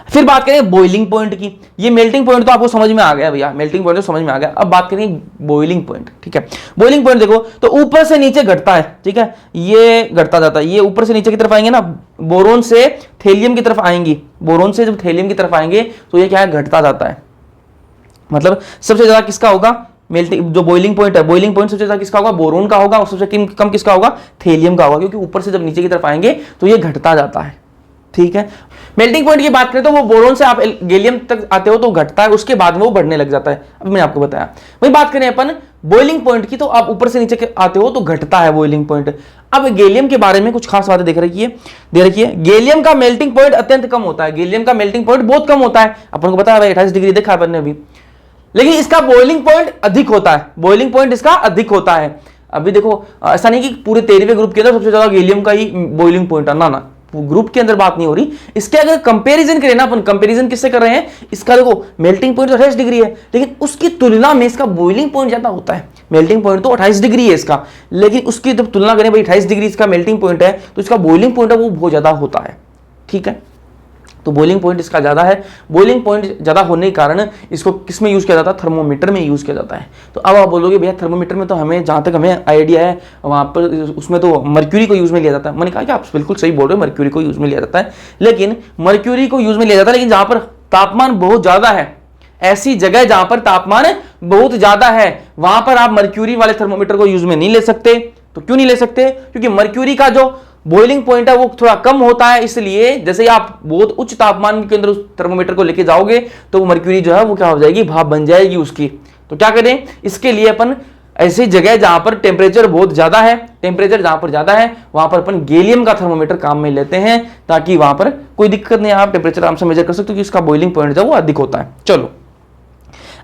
फिर बात करें बॉइलिंग पॉइंट की। ये मेल्टिंग पॉइंट तो आपको समझ में आ गया भैया, मेल्टिंग पॉइंट तो समझ में आ गया। अब बात करें बॉइलिंग पॉइंट। ठीक है, बॉइलिंग पॉइंट देखो तो ऊपर से नीचे घटता है, ठीक है, ये घटता जाता है, ये ऊपर से नीचे की तरफ आएंगे ना, बोरोन से थेलियम की तरफ आएंगी, बोरोन से जब थेलियम की तरफ आएंगे तो ये क्या है, घटता जाता है। मतलब सबसे ज्यादा किसका होगा, मेल्टिंग जो बॉइलिंग पॉइंट है, बॉइलिंग पॉइंट सबसे ज्यादा किसका होगा, बोरोन का होगा, और सबसे कम किसका होगा, थेलियम का होगा, क्योंकि ऊपर से जब नीचे की तरफ आएंगे तो ये घटता जाता है। ठीक है, मेल्टिंग पॉइंट की बात करें तो वो बोरोन से आप गैलियम तक आते हो तो घटता है, उसके बाद में वो बढ़ने लग जाता है। अब मैंने आपको बताया। वही बात करें अपन बॉइलिंग पॉइंट की, तो आप ऊपर से नीचे आते हो तो घटता है बॉइलिंग पॉइंट। अब गैलियम के बारे में कुछ खास बातें देख रखी है, दे रखी है। गैलियम का मेल्टिंग पॉइंट अत्यंत कम होता है, गैलियम का मेल्टिंग पॉइंट बहुत कम होता है, अपन को पता है भाई 28 डिग्री देखा अपन ने अभी। लेकिन इसका बॉइलिंग पॉइंट अधिक होता है, बॉइलिंग पॉइंट इसका अधिक होता है। अभी देखो ऐसा नहीं कि पूरे 13वें ग्रुप के अंदर सबसे ज्यादा गैलियम का ही बॉइलिंग पॉइंट है, ना, ग्रुप के अंदर बात नहीं हो रही। इसके अगर कंपैरिजन करें ना अपन, कंपैरिजन किससे कर रहे हैं, इसका देखो मेल्टिंग पॉइंट तो 28 डिग्री है, लेकिन उसकी तुलना में इसका बॉइलिंग पॉइंट ज्यादा होता है। मेल्टिंग पॉइंट तो 28 डिग्री है इसका, लेकिन उसकी जब तुलना करें भाई 28 डिग्री इसका मेल्टिंग पॉइंट है, तो इसका बॉइलिंग पॉइंट है वो बहुत ज्यादा होता है। ठीक है, तो बॉइलिंग पॉइंट इसका ज्यादा है। बॉइलिंग पॉइंट ज्यादा होने के कारण इसको किस में यूज किया जाता है, थर्मोमीटर में यूज किया जाता है। तो अब आप बोलोगे भैया थर्मोमीटर में तो हमें जहां तक हमें आइडिया है वहां पर उसमें तो मर्क्यूरी को यूज में लिया जाता है। मैंने कहा कि आप बिल्कुल सही बोल रहे हो, मर्क्यूरी को यूज में लिया जाता है, लेकिन मर्क्यूरी को यूज में लिया जाता है, लेकिन जहां पर तापमान बहुत ज्यादा है, ऐसी जगह जहां पर तापमान बहुत ज्यादा है वहां पर आप मर्क्यूरी वाले थर्मोमीटर को यूज में नहीं ले सकते। तो क्यों नहीं ले सकते, क्योंकि मर्क्यूरी का जो बॉइलिंग पॉइंट है वो थोड़ा कम होता है, इसलिए जैसे ही आप बहुत उच्च तापमान के अंदर उस थर्मोमीटर को लेके जाओगे तो वो मर्क्यूरी जो है वो क्या हो जाएगी, भाप बन जाएगी उसकी। तो क्या करें, इसके लिए अपन ऐसी जगह जहां पर टेम्परेचर बहुत ज्यादा है, टेम्परेचर जहां पर ज्यादा है वहां पर अपन गैलियम का थर्मोमीटर काम में लेते हैं, ताकि वहां पर कोई दिक्कत नहीं, आप टेम्परेचर आराम से मेजर कर सकते हो, इसका बॉइलिंग पॉइंट जो वो अधिक होता है। चलो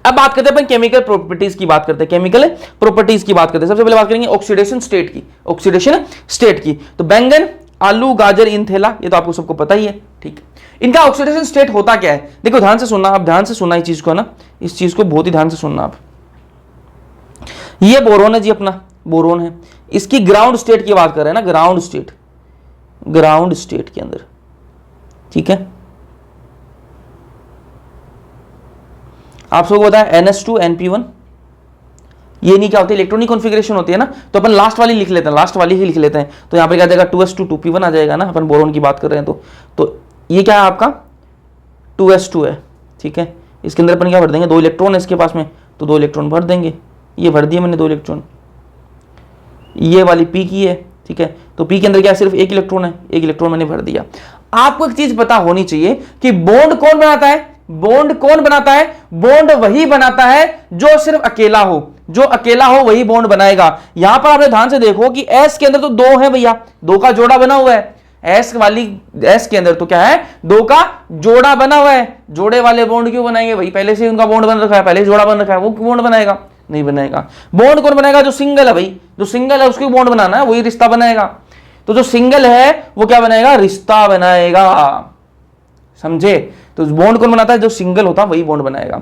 अब बात करते हैं अपन केमिकल प्रॉपर्टीज की बात करते हैं, केमिकल प्रॉपर्टीज की बात करते हैं। सबसे पहले बात करेंगे ऑक्सीडेशन स्टेट की, ऑक्सीडेशन स्टेट की। तो बैंगन, आलू, गाजर, इंथेला, ये तो आपको सबको पता ही है। ठीक है, इनका ऑक्सीडेशन स्टेट होता क्या है, देखो ध्यान से सुनना, आप ध्यान से सुनना इस चीज को ना, इस चीज को बहुत ही ध्यान से सुनना आप। ये बोरोन है जी, अपना बोरोन है, इसकी ग्राउंड स्टेट की बात कर रहे हैं ना, ग्राउंड स्टेट, ग्राउंड स्टेट के अंदर। ठीक है, आप सबको पता है NH2 NP1, ये नहीं क्या होती है, इलेक्ट्रॉनिक कॉन्फ़िगरेशन होती है ना, तो अपन लास्ट वाली लिख लेते हैं, लास्ट वाली ही लिख लेते हैं। तो यहां पर क्या जाएगा, 2s2 2p1 आ जाएगा ना, अपन बोरोन की बात कर रहे हैं तो ये क्या है आपका 2s2 है। ठीक है, इसके अंदर अपन क्या भर देंगे, 2 इलेक्ट्रॉन है इसके पास में, तो 2 इलेक्ट्रॉन भर देंगे, ये भर दिए मैंने 2 इलेक्ट्रॉन, ये वाली p की है। ठीक है, तो p के अंदर क्या सिर्फ 1 इलेक्ट्रॉन है, 1 इलेक्ट्रॉन मैंने भर दिया। आपको एक चीज पता होनी चाहिए कि बॉन्ड कौन बनाता है, बॉन्ड कौन बनाता है, बॉन्ड वही बनाता है जो सिर्फ अकेला हो, जो अकेला हो वही बॉन्ड बनाएगा। यहां पर आपने ध्यान से देखो कि S के अंदर तो 2 है भैया, 2 का जोड़ा बना हुआ है, S वाली S के अंदर तो क्या है, 2 का जोड़ा बना हुआ है। जोड़े वाले बॉन्ड क्यों बनाएंगे भाई, पहले से उनका बॉन्ड बन रखा है, पहले जोड़ा बन रखा है, वो बॉन्ड बनाएगा, नहीं बनाएगा। बॉन्ड कौन बनाएगा, जो सिंगल है भाई, जो सिंगल है उसको बॉन्ड बनाना है, वही रिश्ता बनाएगा। तो जो सिंगल है वो क्या बनाएगा, रिश्ता बनाएगा, समझे। तो बॉन्ड कौन बनाता है, जो सिंगल होता है वही बॉन्ड बनाएगा।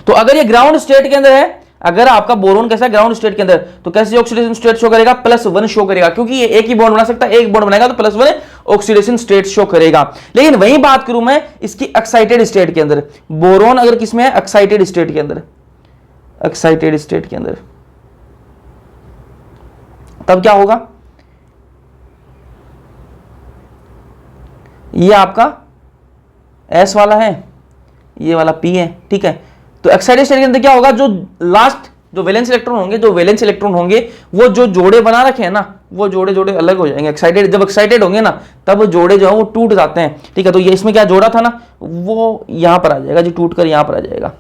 तो अगर ये ग्राउंड स्टेट के अंदर है, अगर आपका बोरोन कैसा है ग्राउंड स्टेट के अंदर, तो कैसे ऑक्सीडेशन स्टेट शो करेगा, +1 शो करेगा, क्योंकि ये एक ही बॉन्ड बना सकता है, एक बॉन्ड बनाएगा तो +1 ऑक्सीडेशन स्टेट शो करेगा। लेकिन वही बात करूं मैं इसकी एक्साइटेड स्टेट के अंदर, बोरोन अगर किसमें है, एक्साइटेड स्टेट के अंदर, एक्साइटेड स्टेट के अंदर, तब क्या होगा, ये आपका एस वाला है, ये वाला पी है, ठीक है। तो एक्साइटेड स्टेट के अंदर क्या होगा, जो लास्ट जो वैलेंस इलेक्ट्रॉन होंगे, जो वैलेंस इलेक्ट्रॉन होंगे वो जो जोड़े बना रखे हैं ना, वो जोड़े जोड़े अलग हो जाएंगे। एक्साइटेड, जब एक्साइटेड होंगे ना तब जोड़े जो है वो टूट जाते हैं, ठीक है। तो ये इसमें क्या जोड़ा था ना वो यहां पर आ जाएगा, जो टूट कर यहां पर आ जाएगा,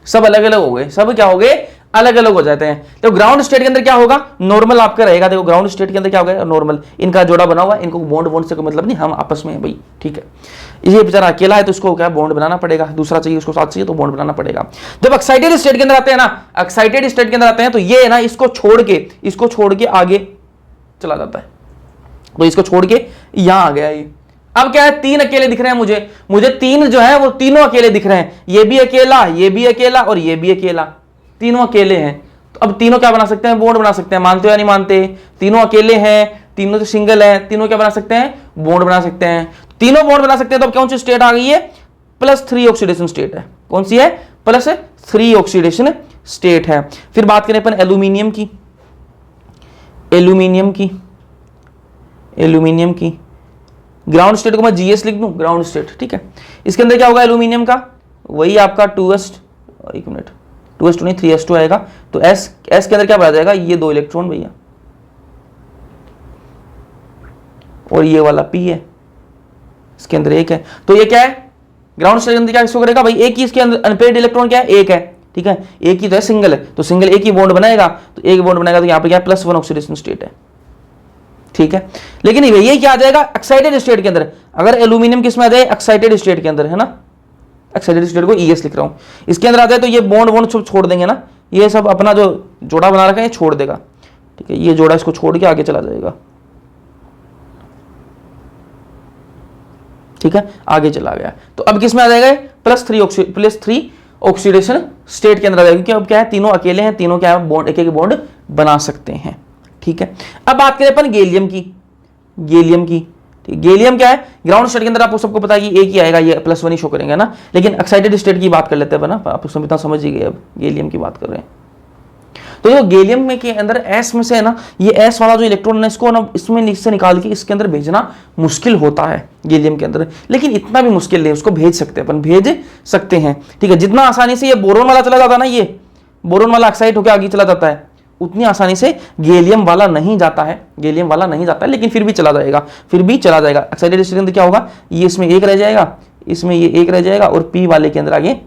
सब अलग अलग हो गए, सब क्या हो गए, अलग अलग हो जाते हैं। तो ग्राउंड स्टेट के अंदर क्या होगा, नॉर्मल आपका रहेगा। देखो ग्राउंड स्टेट के अंदर क्या होगा, नॉर्मल, इनका जोड़ा बना हुआ है, इनको बॉन्ड बॉन्ड से कोई मतलब नहीं, हम आपस में है भाई, ठीक है। ये बेचारा अकेला है तो उसको क्या बॉन्ड बनाना पड़ेगा, दूसरा चाहिए उसको साथ चाहिए तो बॉन्ड बनाना पड़ेगा। जब एक्साइटेड स्टेट के अंदर आते हैं ना, एक्साइटेड स्टेट के अंदर आते हैं तो ये है ना, इसको छोड़ के आगे चला जाता है। तो इसको छोड़ के यहां आ गया ये। अब क्या है, तीन अकेले दिख रहे हैं मुझे तीन जो है वो तीनों अकेले दिख रहे हैं, ये भी अकेला, ये भी अकेला और ये भी अकेला, तीनों अकेले हैं। तो अब तीनों क्या बना सकते हैं, बॉन्ड बना सकते हैं। मानते हो या नहीं मानते, तीनों अकेले हैं, तीनों तो सिंगल है, तीनों क्या बना सकते हैं, बॉन्ड बना सकते हैं। तीनों बॉन्ड बना सकते हैं। तो अब कौन सी स्टेट आ गई है, +3 ऑक्सीडेशन स्टेट है। कौन सी है, +3 ऑक्सीडेशन स्टेट है। फिर बात करें अपन एल्यूमिनियम की ग्राउंड स्टेट को मैं जीएस लिख दूं, ग्राउंड स्टेट, ठीक है। इसके अंदर क्या होगा एल्यूमिनियम का, वही आपका 2s, एक मिनट, 2s2 नहीं 3s2 आएगा। तो s के अंदर क्या बढ़ा जाएगा, ये 2 इलेक्ट्रॉन भैया, और ये वाला p है, इसके अंदर 1 है। तो ये क्या है, ग्राउंड स्टेट के अंदर क्या इसको करेगा भाई, एक ही इसके अंदर अनपेयर्ड इलेक्ट्रॉन क्या है, 1 है, ठीक है। एक ही तो है, सिंगल है, तो सिंगल एक ही बॉन्ड बनाएगा, तो एक बॉन्ड बनाएगा, तो यहाँ पे क्या +1 ऑक्सीडेशन स्टेट है, ठीक है। लेकिन ये क्या आ जाएगा एक्साइटेड स्टेट के अंदर, अगर एल्यूमिनियम किसमें आ जाए, एक्साइटेड स्टेट के अंदर, है ना, एक्साइटेड स्टेट को ES लिख रहा हूं, इसके अंदर आ जाए तो ये बॉन्ड सब छोड़ देंगे ना, ये सब अपना जो जोड़ा बना रखा है छोड़ देगा, ठीक है। ये जोड़ा इसको छोड़ के आगे चला जाएगा, ठीक है, आगे चला गया। तो अब किसमें आ जाएगा, +3 ऑक्सीडेशन स्टेट के अंदर आ जाएगा, क्योंकि अब क्या है, तीनों अकेले हैं, तीनों क्या है बॉन्ड, एक एक बॉन्ड बना सकते हैं, ठीक है। अब बात करें अपन गैलियम की, गैलियम क्या है, ग्राउंड स्टेट के अंदर आपको सबको पता है कि एक ही आएगा, ये +1 ही शो करेंगे ना। लेकिन एक्साइटेड स्टेट की बात कर लेते हैं ना, आप इतना समझ ही गए, अब गैलियम की बात कर रहे हैं। तो जो गैलियम में के अंदर S में से है ना, ये S वाला जो इलेक्ट्रॉन है इसको ना इसमें से निकाल के इसके अंदर भेजना मुश्किल होता है गैलियम के अंदर, लेकिन इतना भी मुश्किल नहीं, उसको भेज सकते हैं अपन, भेज सकते हैं, ठीक है। जितना आसानी से ये बोरोन वाला चला जाता है ना, ये बोरोन वाला एक्साइट होकर आगे चला जाता है, उतनी आसानी से गैलियम वाला नहीं जाता है, लेकिन फिर भी चला जाएगा, एक्साइटेड स्टेट के अंदर क्या होगा, ये इसमें 1 रह जाएगा, इसमें ये 1 रह जाएगा, और P वाले के अंदर आगे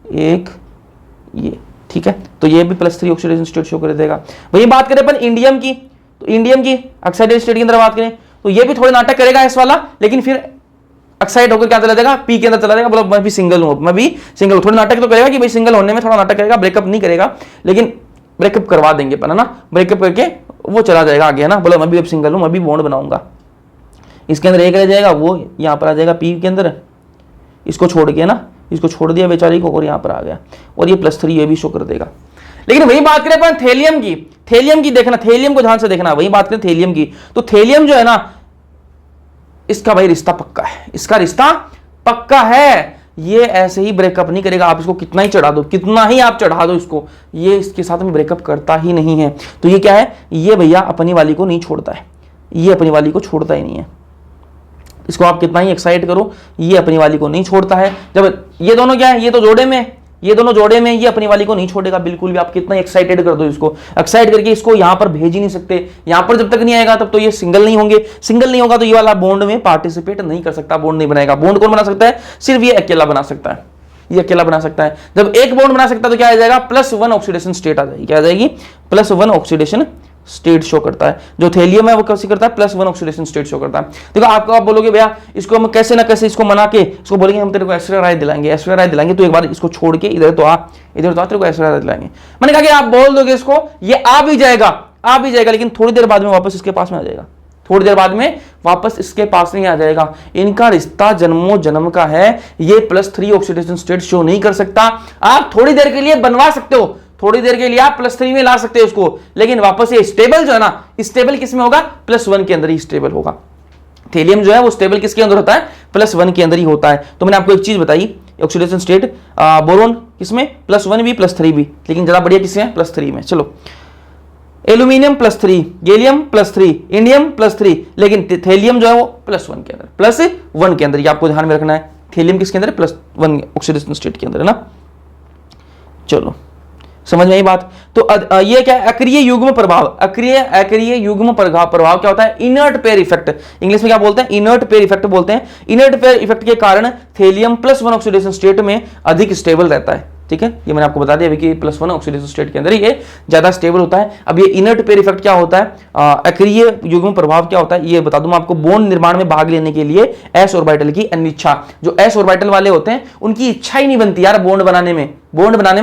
1 ये, ठीक है। तो ये भी +3 ऑक्सीडेशन स्टेट शो कर देगा। वही बात करें अपन इंडियम की, तो इंडियम की एक्साइटेड स्टेट के अंदर बात करें तो ये भी थोड़े नाटक करेगा इस वाला, लेकिन फिर एक्साइट होकर क्या चला जाएगा, P के अंदर चला जाएगा, बोलो मैं भी सिंगल हूं, थोड़ा नाटक तो करेगा कि भाई सिंगल होने में थोड़ा नाटक करेगा, ब्रेकअप नहीं करेगा, लेकिन ब्रेकअप करवा देंगे अपन, है ना, ब्रेकअप करके वो चला जाएगा आगे, है ना, बोलो मैं भी अब सिंगल हूं, मैं भी बॉन्ड बनाऊंगा। इसके अंदर 1 रह जाएगा, वो यहां पर आ जाएगा P के अंदर, इसको छोड़ के ना, इसको छोड़ दिया बेचारी को, और यहां पर आ गया, और ये +3 ये भी शो कर देगा। लेकिन वही बात करें अपन थेलियम की देखना, थेलियम को ध्यान से देखना, वही बात करें थेलियम की, तो थेलियम जो है ना, इसका भाई रिश्ता पक्का है, इसका रिश्ता पक्का है, ये ऐसे ही ब्रेकअप नहीं करेगा, आप इसको कितना ही आप चढ़ा दो इसको, ये इसके साथ में ब्रेकअप करता ही नहीं है। तो ये क्या है, ये भैया अपनी वाली को नहीं छोड़ता है, ये अपनी वाली को छोड़ता ही नहीं है, इसको आप कितना ही एक्साइट करो, ये अपनी वाली को नहीं छोड़ता है। जब ये दोनों क्या है, ये दोनों जोड़े में, ये अपनी वाली को नहीं छोड़ेगा बिल्कुल भी, आप कितना एक्साइटेड कर दो इसको, एक्साइट करके इसको यहां पर भेज ही नहीं सकते, यहां पर जब तक नहीं आएगा तब तो ये सिंगल नहीं होगा, तो ये वाला बॉन्ड में पार्टिसिपेट नहीं कर सकता, बॉन्ड नहीं बनाएगा। बॉन्ड कौन बना सकता है, सिर्फ ये अकेला बना सकता है, जब एक बॉन्ड बना सकता है तो क्या आ जाएगा, +1 ऑक्सीडेशन स्टेट आ जाएगी, क्या आ जाएगी, +1 ऑक्सीडेशन स्टेट शो करता है। जो थेलियम है वो कैसे करता है, +1 ऑक्सीडेशन स्टेट शो करता है। देखो आपको, आप बोलोगे भैया इसको हम कैसे ना कैसे इसको मना के इसको बोलेंगे हम तेरे को एक्स्ट्रा राय दिलाएंगे, तो एक बार इसको छोड़ के इधर तो आ तेरे को एक्स्ट्रा राय दिलाएंगे। मैंने कहा कि आप बोल दोगे इसको, ये आ भी जाएगा, लेकिन थोड़ी देर बाद में वापस इसके पास में आ जाएगा, नहीं आ जाएगा। इनका रिश्ता जन्मों जन्म का है, ये +3 ऑक्सीडेशन स्टेट शो नहीं कर सकता। आप थोड़ी देर के लिए बनवा सकते हो, थोड़ी देर के लिए आप +3 में ला सकते हो उसको, लेकिन वापस ये स्टेबल जो है ना, स्टेबल किस में होगा, +1 के अंदर ही स्टेबल होगा। थेलियम जो है वो स्टेबल किसके अंदर होता है, +1 के अंदर ही होता है। तो मैंने आपको एक चीज बताई, ऑक्सीडेशन स्टेट बोरोन किसमें, +1 भी +3 भी, लेकिन ज्यादा बढ़िया किसमें, +3 में। चलो एल्यूमिनियम +3, गैलियम +3, इंडियम +3, लेकिन थेलियम जो है वो +1 के अंदर, +1 के अंदर, ये आपको ध्यान में रखना है, थेलियम किसके अंदर है, +1 ऑक्सीडेशन स्टेट के अंदर है ना। चलो समझ में आई बात। तो ये क्या है, अक्रिय युग्म प्रभाव। अक्रिय युग्म प्रभाव क्या होता है, इनर्ट पेयर इफेक्ट, इंग्लिश में क्या बोलते हैं, इनर्ट पेयर इफेक्ट बोलते हैं। इनर्ट पेयर इफेक्ट के कारण थेलियम +1 ऑक्सीडेशन स्टेट में अधिक स्टेबल रहता है। ठीक है, ये मैंने आपको बता दिया कि +1 ऑक्सीडेशन स्टेट के अंदर ये ज्यादा स्टेबल होता है। अब ये इनर्ट पेयर इफेक्ट क्या होता है, अक्रिय युग्म प्रभाव क्या होता है, ये बता दूं मैं आपको। बॉन्ड निर्माण में भाग लेने के लिए एस ऑर्बिटल की अनिच्छा, जो एस ऑर्बिटल वाले होते हैं उनकी इच्छा ही नहीं बनती यार बॉन्ड बनाने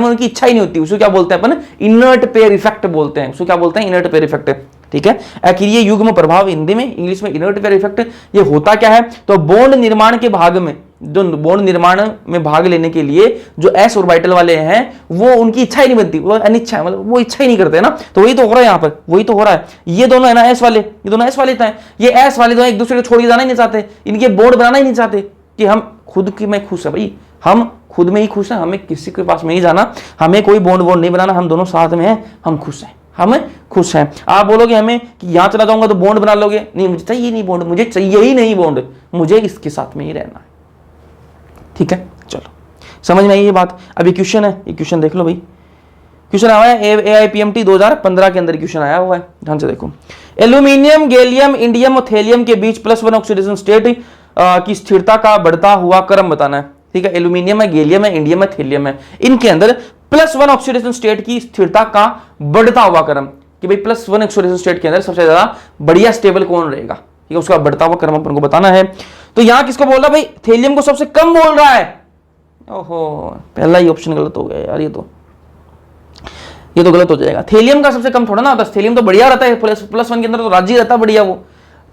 में उनकी इच्छा ही नहीं होती। उसको क्या बोलते हैं अपन, इनर्ट पेयर इफेक्ट बोलते हैं। उसको क्या बोलते हैं, इनर्ट पेयर इफेक्ट। ठीक है, अक्रिय युग्म प्रभाव हिंदी में, इंग्लिश में इनर्ट पेयर इफेक्ट। ये होता क्या है, तो बॉन्ड निर्माण के भाग में, जो बॉन्ड निर्माण में भाग लेने के लिए जो एस ऑर्बिटल वाले हैं वो उनकी इच्छा ही नहीं बनती, वो अनिच्छा है, मतलब वो इच्छा ही नहीं करते ना। तो वही तो हो रहा है यहाँ पर, वही तो हो रहा है। ये दोनों है ना एस वाले, ये दोनों एस वाले हैं, ये एस वाले दोनों एक दूसरे को छोड़ के जाना ही नहीं चाहते, इनके बॉन्ड बनाना ही नहीं चाहते कि हम खुद की में खुश है भाई, हम खुद में ही खुश हैं, हमें किसी के पास में नहीं जाना, हमें कोई बॉन्ड नहीं बनाना, हम दोनों साथ में हैं, हम खुश हैं, हमें खुश हैं। आप बोलोगे हमें कि यहां चला जाऊंगा तो बॉन्ड बना लोगे, नहीं मुझे चाहिए नहीं बॉन्ड, मुझे चाहिए ही नहीं बॉन्ड, मुझे इसके साथ में ही रहना है। ठीक है, चलो समझ में आई ये बात। अभी क्वेश्चन है, ये क्वेश्चन देख लो भाई। क्वेश्चन आया है AIPMT 2015 के अंदर क्वेश्चन आया हुआ है, ध्यान से देखो। एल्यूमिनियम, गैलियम, इंडियम और थेलियम के बीच +1 ऑक्सीडेशन स्टेट की स्थिरता का बढ़ता हुआ क्रम बताना है। ठीक है, एल्यूमिनियम है, गैलियम है, इंडियम है, थेलियम है, इनके अंदर +1 ऑक्सीडेशन स्टेट की स्थिरता का बढ़ता हुआ क्रम, कि भाई +1 ऑक्सीडेशन स्टेट के अंदर सबसे ज्यादा बढ़िया स्टेबल कौन रहेगा, ठीक है, उसका बढ़ता हुआ क्रम अपन को बताना है। तो यहां किसको बोल रहा भाई, थेलियम को सबसे कम बोल रहा है। ओहो, पहला ही ऑप्शन गलत हो गया यार, ये तो गलत हो जाएगा। थेलियम का सबसे कम थोड़ा ना होता है, थेलियम तो बढ़िया रहता है, +1 के अंदर तो राजी रहता है बढ़िया वो।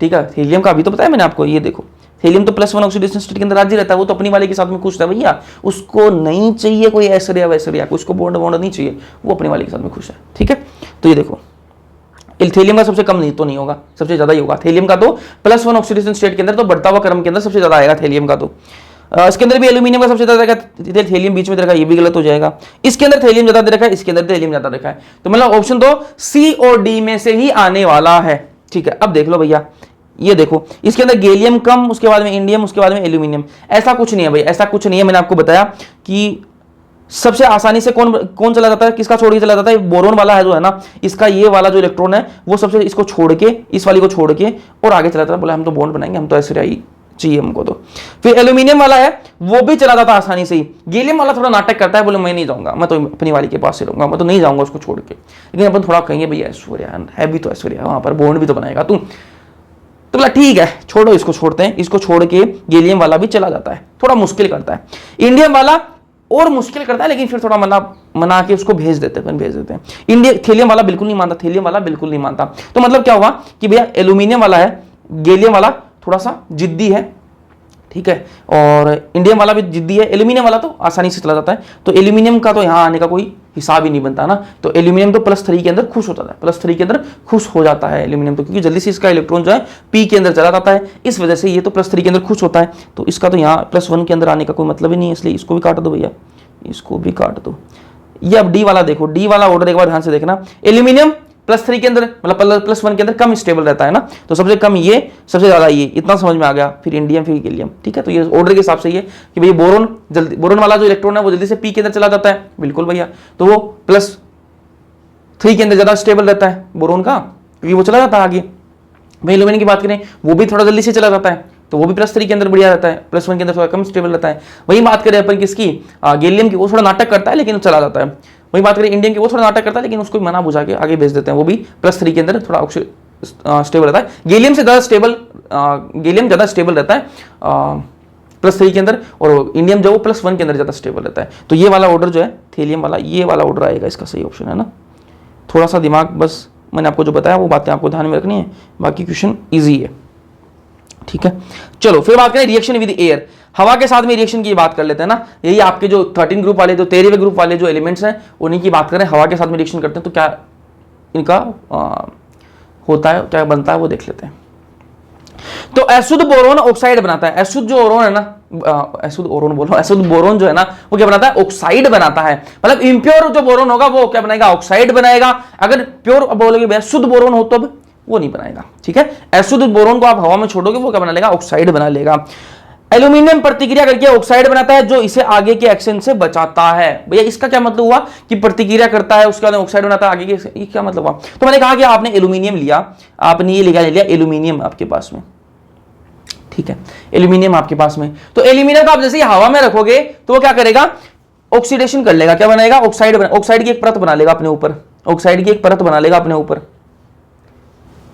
ठीक है, थेलियम का अभी तो बताया मैंने आपको, ये देखो थेलियम तो +1 ऑक्सीडेशन स्टेट के अंदर राजी रहता है, वो तो अपनी वाले के साथ में खुश है भैया, उसको नहीं चाहिए कोई ऐश्वर्या वैश्वर्या, उसको बॉन्ड नहीं चाहिए, वो अपने वाले के साथ में खुश है। ठीक है, तो ये देखो थेलियम का सबसे कम नहीं तो नहीं होगा, सबसे ज्यादा ही होगा। थेलियम का तो +1 ऑक्सीडेशन स्टेट के अंदर तो बढ़ता हुआ क्रम के अंदर सबसे ज्यादा आएगा थेलियम का। तो इसके अंदर भी एल्यूमिनियम का सबसे ज्यादा रहेगा, थेलियम बीच में रखा, ये भी गलत हो जाएगा। इसके अंदर थेलियम ज्यादा दे रखा है, इसके अंदर थेलियम ज्यादा रखा है, तो मतलब ऑप्शन तो सी और डी में से ही आने वाला है। ठीक है, अब देख लो भैया, ये देखो इसके अंदर गैलियम कम, उसके बाद में इंडियम, उसके बाद में एल्यूमिनियम, ऐसा कुछ नहीं है भाई, ऐसा कुछ नहीं है। मैंने आपको बताया कि सबसे आसानी से कौन चला जाता है, किसका छोड़ के चला जाता है, बोरोन वाला है जो है ना, इसका ये वाला जो इलेक्ट्रॉन है वो सबसे इसको छोड़ के, इस वाली को छोड़ के और आगे चला जाता है, बोला हम तो बॉन्ड बनाएंगे, हम तो ऐसे ही चाहिए हमको। तो फिर एल्यूमिनियम वाला है वो भी चला जाता आसानी से ही। गैलियम वाला थोड़ा नाटक करता है, बोले मैं नहीं जाऊंगा, मैं तो अपनी वाली के पास से रहूंगा, मैं तो नहीं जाऊंगा उसको छोड़ के। लेकिन अपन थोड़ा कहेंगे भैया ऐश्वर्या है भी तो ऐश्वर्या, वहां पर बॉन्ड भी तो बनाएगा तू, तो बोला ठीक है छोड़ो, इसको छोड़ते हैं, इसको छोड़ के गैलियम वाला भी चला जाता है, थोड़ा मुश्किल करता है। इंडियम वाला और मुश्किल करता है, लेकिन फिर थोड़ा मना के उसको भेज देते हैं। थेलियम वाला बिल्कुल नहीं मानता, थेलियम वाला बिल्कुल नहीं मानता। तो मतलब क्या हुआ कि भैया एल्यूमिनियम वाला है, गैलियम वाला थोड़ा सा जिद्दी है, ठीक है, और इंडियम वाला भी जिद्दी है, एल्यूमिनियम वाला तो आसानी से चला जाता है। तो एल्यूमिनियम का तो यहाँ आने का कोई हिसाब ही नहीं बनता ना, तो एल्यूमिनियम तो +3 के अंदर खुश होता है, +3 के अंदर खुश हो जाता है एल्यूमिनियम तो, क्योंकि जल्दी से इसका इलेक्ट्रॉन जो है P के अंदर चला जाता है, इस वजह से ये तो +3 के अंदर खुश होता है। तो इसका तो यहाँ +1 के अंदर आने का कोई मतलब ही नहीं है, इसलिए इसको भी काट दो भैया, इसको भी काट दो। ये अब डी वाला देखो, डी वाला ऑर्डर एक बार ध्यान से देखना, एल्यूमिनियम +3 के अंदर मतलब +1 के अंदर कम स्टेबल रहता है ना, तो सबसे कम ये, सबसे ज्यादा ये, इतना समझ में आ गया। फिर इंडियम, फिर गैलियम, ठीक है। तो ये ऑर्डर के हिसाब से ये कि भैया बोरोन वाला जो इलेक्ट्रॉन है वो जल्दी से P के अंदर चला जाता है, बिल्कुल भैया, तो वो +3 के अंदर ज्यादा स्टेबल रहता है बोरोन का, क्योंकि वो चला जाता है आगे। भाई एल्यूमिनियम की बात करें, वो भी थोड़ा जल्दी से चला जाता है, तो वो भी +3 के अंदर बढ़िया रहता है, +1 के अंदर थोड़ा कम स्टेबल रहता है। वही बात करें अपन किसकी, गैलियम की, वो थोड़ा नाटक करता है लेकिन चला जाता है। वही बात करें इंडियम की, वो थोड़ा नाटक करता है लेकिन उसको मना बुझा के आगे भेज देते हैं, वो भी +3 के अंदर थोड़ा स्टेबल रहता है। गैलियम से ज़्यादा स्टेबल, गैलियम ज़्यादा स्टेबल रहता है +3 के अंदर, और इंडियम जो वो +1 के अंदर ज़्यादा स्टेबल रहता है। तो ये वाला ऑर्डर जो है थेलियम वाला, ये वाला ऑर्डर आएगा, इसका सही ऑप्शन है ना। थोड़ा सा दिमाग, बस मैंने आपको जो बताया वो बातें आपको ध्यान में रखनी है, बाकी क्वेश्चन ईजी है, ठीक है। चलो फिर बात करें रिएक्शन विद एयर, हवा के साथ में रिएक्शन की बात कर लेते हैं ना। यही आपके जो 13 ग्रुप वाले, जो 13वें ग्रुप वाले जो एलिमेंट्स हैं उन्हीं की बात करें, हवा के साथ में रिएक्शन करते हैं तो क्या इनका होता है, क्या बनता है वो देख लेते हैं। तो अशुद्ध बोरोन ऑक्साइड बनाता है, अशुद्ध जो बोरोन है ना, अशुद्ध बोरोन जो है ना वो क्या बनाता है, ऑक्साइड बनाता है। मतलब इम्प्योर जो बोरोन होगा वो क्या बनाएगा, ऑक्साइड बनाएगा। अगर प्योर बोलोगे शुद्ध बोरोन हो तो वो नहीं बनाएगा, ठीक है। अशुद्ध बोरोन को आप हवा में छोड़ोगे वो क्या बना लेगा, ऑक्साइड बना लेगा। एल्यूमिनियम प्रतिक्रिया करके ऑक्साइड बनाता है जो इसे आगे के एक्शन से बचाता है। भैया इसका क्या मतलब हुआ कि प्रतिक्रिया करता है उसके बाद ऑक्साइड बनाता है आगे के, ये क्या मतलब हुआ? तो मैंने कहा कि आपने एल्यूमिनियम लिया, आपने ये ले लिया एल्यूमिनियम आपके पास में, ठीक है, एल्यूमिनियम आपके पास में, तो एल्यूमिनियम को आप जैसे हवा में रखोगे तो वो क्या करेगा, ऑक्सीडेशन कर लेगा, क्या बनाएगा, ऑक्साइड की एक परत बना लेगा अपने ऊपर, ऑक्साइड की एक परत बना लेगा अपने ऊपर।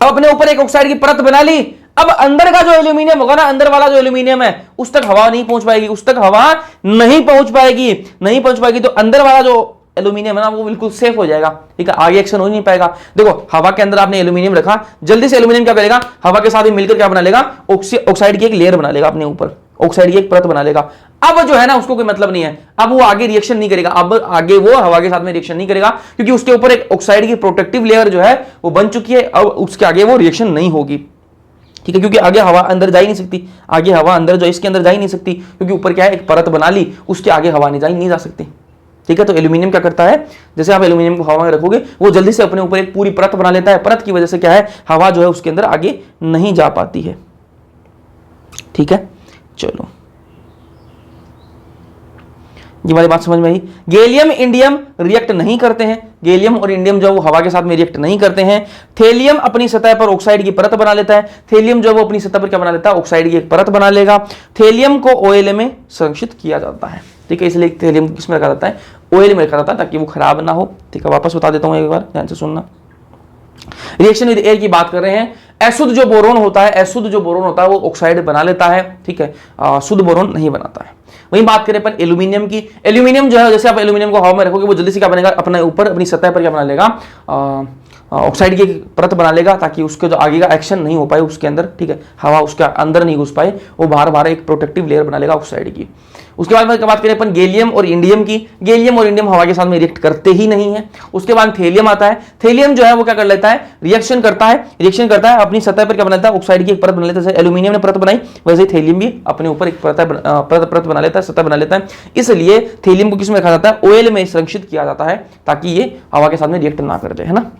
अब अपने ऊपर एक ऑक्साइड की परत बना ली, अब अंदर का जो एल्यूमिनियम होगा ना, अंदर वाला जो एल्यूमिनियम है उस तक हवा नहीं पहुंच पाएगी, उस तक हवा नहीं पहुंच पाएगी, तो अंदर वाला जो एल्यूमिनियम है ना वो बिल्कुल सेफ हो जाएगा, ठीक है, आगे एक्शन हो ही नहीं पाएगा। देखो हवा के अंदर आपने एल्यूमिनियम रखा, जल्दी से एल्यूमिनियम क्या करेगा, हवा के साथ मिलकर क्या बना लेगा, ऑक्साइड की एक लेयर बना लेगा अपने ऊपर, ऑक्साइड की एक परत बना लेगा। अब जो है ना उसको कोई मतलब नहीं है, अब वो आगे रिएक्शन नहीं करेगा, अब आगे वो हवा के साथ में रिएक्शन नहीं करेगा क्योंकि उसके ऊपर एक ऑक्साइड की प्रोटेक्टिव लेयर जो है वो बन चुकी है, अब उसके आगे वो रिएक्शन नहीं होगी, ठीक है, क्योंकि आगे हवा अंदर जा ही नहीं सकती, आगे हवा अंदर जो इसके अंदर जा ही नहीं सकती क्योंकि ऊपर क्या है एक परत बना ली, उसके आगे हवा नहीं जा सकती, ठीक है। तो एल्यूमिनियम क्या करता है, जैसे आप एल्यूमिनियम को हवा में रखोगे वो जल्दी से अपने ऊपर एक पूरी परत बना लेता है, परत की वजह से क्या है हवा जो है उसके अंदर आगे नहीं जा पाती है, ठीक है। चलो ये वाली बात समझ में आई। गैलियम इंडियम रिएक्ट नहीं करते हैं, गैलियम और इंडियम जो वो हवा के साथ में रिएक्ट नहीं करते हैं। थेलियम अपनी सतह पर ऑक्साइड की परत बना लेता है, थेलियम जो वो अपनी सतह पर क्या बना लेता है, ऑक्साइड की एक परत बना लेगा। थेलियम को ऑयल में संरक्षित किया जाता है, ठीक है, इसलिए थेलियम किस में रखा जाता है, ऑयल में रखा जाता है ताकि वो खराब ना हो, ठीक है। वापस बता देता हूं एक बार, ध्यान से सुनना। रिएक्शन विद एयर की बात कर रहे हैं, अशुद्ध जो बोरोन होता है वो ऑक्साइड बना लेता है, ठीक है, शुद्ध बोरोन नहीं बनाता है। वहीं बात करें अपन एल्यूमिनियम की, एल्यूमिनियम जो है जैसे आप एल्यूमिनियम को हवा में रखोगे वो जल्दी से क्या बनेगा, अपने ऊपर अपनी सतह पर क्या बना लेगा, ऑक्साइड की परत बना लेगा ताकि उसके जो आगे का एक्शन नहीं हो पाए उसके अंदर, ठीक है, हवा उसके अंदर नहीं घुस पाए, वो बाहर एक प्रोटेक्टिव लेयर बना लेगा ऑक्साइड की। उसके बाद बात करें अपन गैलियम और इंडियम की, गैलियम और इंडियम हवा के साथ में रिएक्ट करते ही नहीं है। उसके बाद थेलियम आता है, थेलियम जो है वो क्या कर लेता है, रिएक्शन करता है अपनी सतह पर क्या बनाता है, ऑक्साइड की एक परत बना लेता है, जैसे एल्यूमिनियम ने परत बनाई वैसे ही थेलियम भी अपने ऊपर एक परत बना लेता है, सतह बना लेता है। इसलिए थेलियम को किस में रखा जाता है, ऑयल में संरक्षित किया जाता है ताकि ये हवा के साथ में रिएक्ट ना कर जाए, है ना।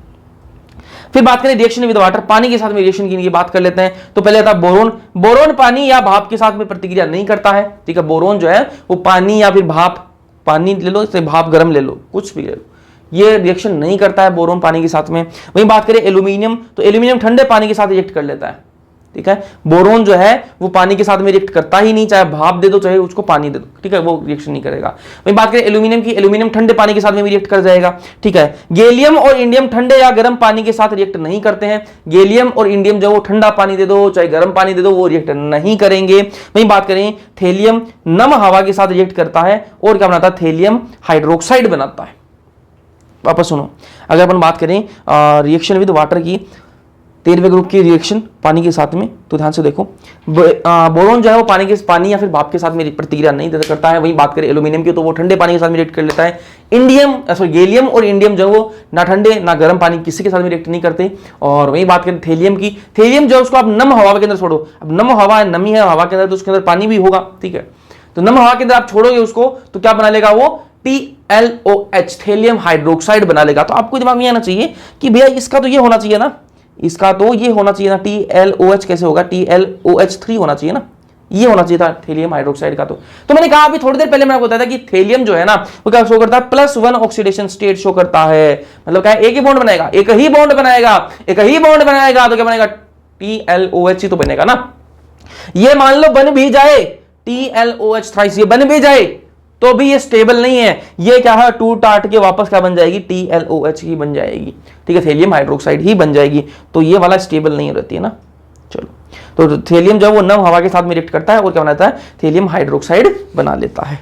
फिर बात करें रिएक्शन विद वाटर, पानी के साथ में रिएक्शन की बात कर लेते हैं। तो पहले था बोरोन, बोरोन पानी या भाप के साथ में प्रतिक्रिया नहीं करता है, ठीक है, बोरोन जो है वो पानी या फिर भाप, पानी ले लो, भाप गर्म ले लो, कुछ भी ले लो, ये रिएक्शन नहीं करता है बोरोन पानी के साथ में। वहीं बात करें एल्यूमिनियम, तो एल्यूमिनियम ठंडे पानी के साथ रिएक्ट कर लेता है, ठीक है, बोरोन जो है वो पानी के साथ में रिएक्ट करता ही नहीं, चाहे भाप दे दो चाहे उसको पानी दे दो, ठीक है, वो रिएक्शन नहीं करेगा। वहीं बात करें एल्यूमिनियम की, एल्यूमिनियम ठंडे पानी के साथ में भी रिएक्ट कर जाएगा, ठीक है। गैलियम और इंडियम ठंडे या गर्म पानी के साथ रिएक्ट नहीं करते हैं, गैलियम और इंडियम जो वो ठंडा पानी दे दो चाहे गर्म पानी दे दो वो रिएक्ट नहीं करेंगे। वहीं बात करें थेलियम नम हवा के साथ रिएक्ट करता है और क्या बनाता है, थेलियम हाइड्रोक्साइड बनाता है। वापस सुनो, अगर अपन बात करें रिएक्शन विद वाटर की, 13वें ग्रुप की रिएक्शन पानी के साथ में, तो ध्यान से देखो, बोरोन जो है वो पानी या फिर भाप के साथ में प्रतिक्रिया नहीं करता है। वहीं बात करें एल्यूमिनियम की तो वो ठंडे पानी के साथ में रिएक्ट कर लेता है। गैलियम और इंडियम जो वो ना ठंडे ना गर्म पानी किसी के साथ में रिएक्ट नहीं करते। और वहीं बात करें थेलियम की, थेलियम जो है उसको आप नम हवा के अंदर छोड़ो, अब नम हवा है, नमी है हवा के अंदर, तो उसके अंदर पानी भी होगा, ठीक है, तो नम हवा के अंदर आप छोड़ोगे उसको तो क्या बना लेगा वो, TLOH थेलियम हाइड्रोक्साइड बना लेगा। तो आपको दिमाग में आना चाहिए कि भैया इसका तो ये होना चाहिए ना, इसका तो ये होना चाहिए ना, TLOH कैसे होगा, TLOH3 होना चाहिए ना, ये होना चाहिए था थेलियम हाइड्रोक्साइड का। तो मैंने कहा अभी थोड़ी देर पहले मैंने आपको बताया था कि थेलियम जो है ना वो क्या शो करता है, +1 ऑक्सीडेशन स्टेट शो करता है, मतलब क्या एक ही बॉन्ड बनाएगा, एक ही बॉन्ड बनाएगा, तो क्या बनेगा, TLOH तो बनेगा ना। ये मान लो बन भी जाए TLOH थ्राइस, ये बन भी जाए तो भी ये स्टेबल नहीं है, ये क्या है टूट टाट के वापस क्या बन जाएगी, TLOH ही बन जाएगी, ठीक है, थेलियम हाइड्रोक्साइड ही बन जाएगी, तो ये वाला स्टेबल नहीं रहती है ना। चलो, तो थेलियम जो वो नम हवा के साथ में रिएक्ट करता है और क्या बनाता है, थेलियम हाइड्रोक्साइड बना लेता है।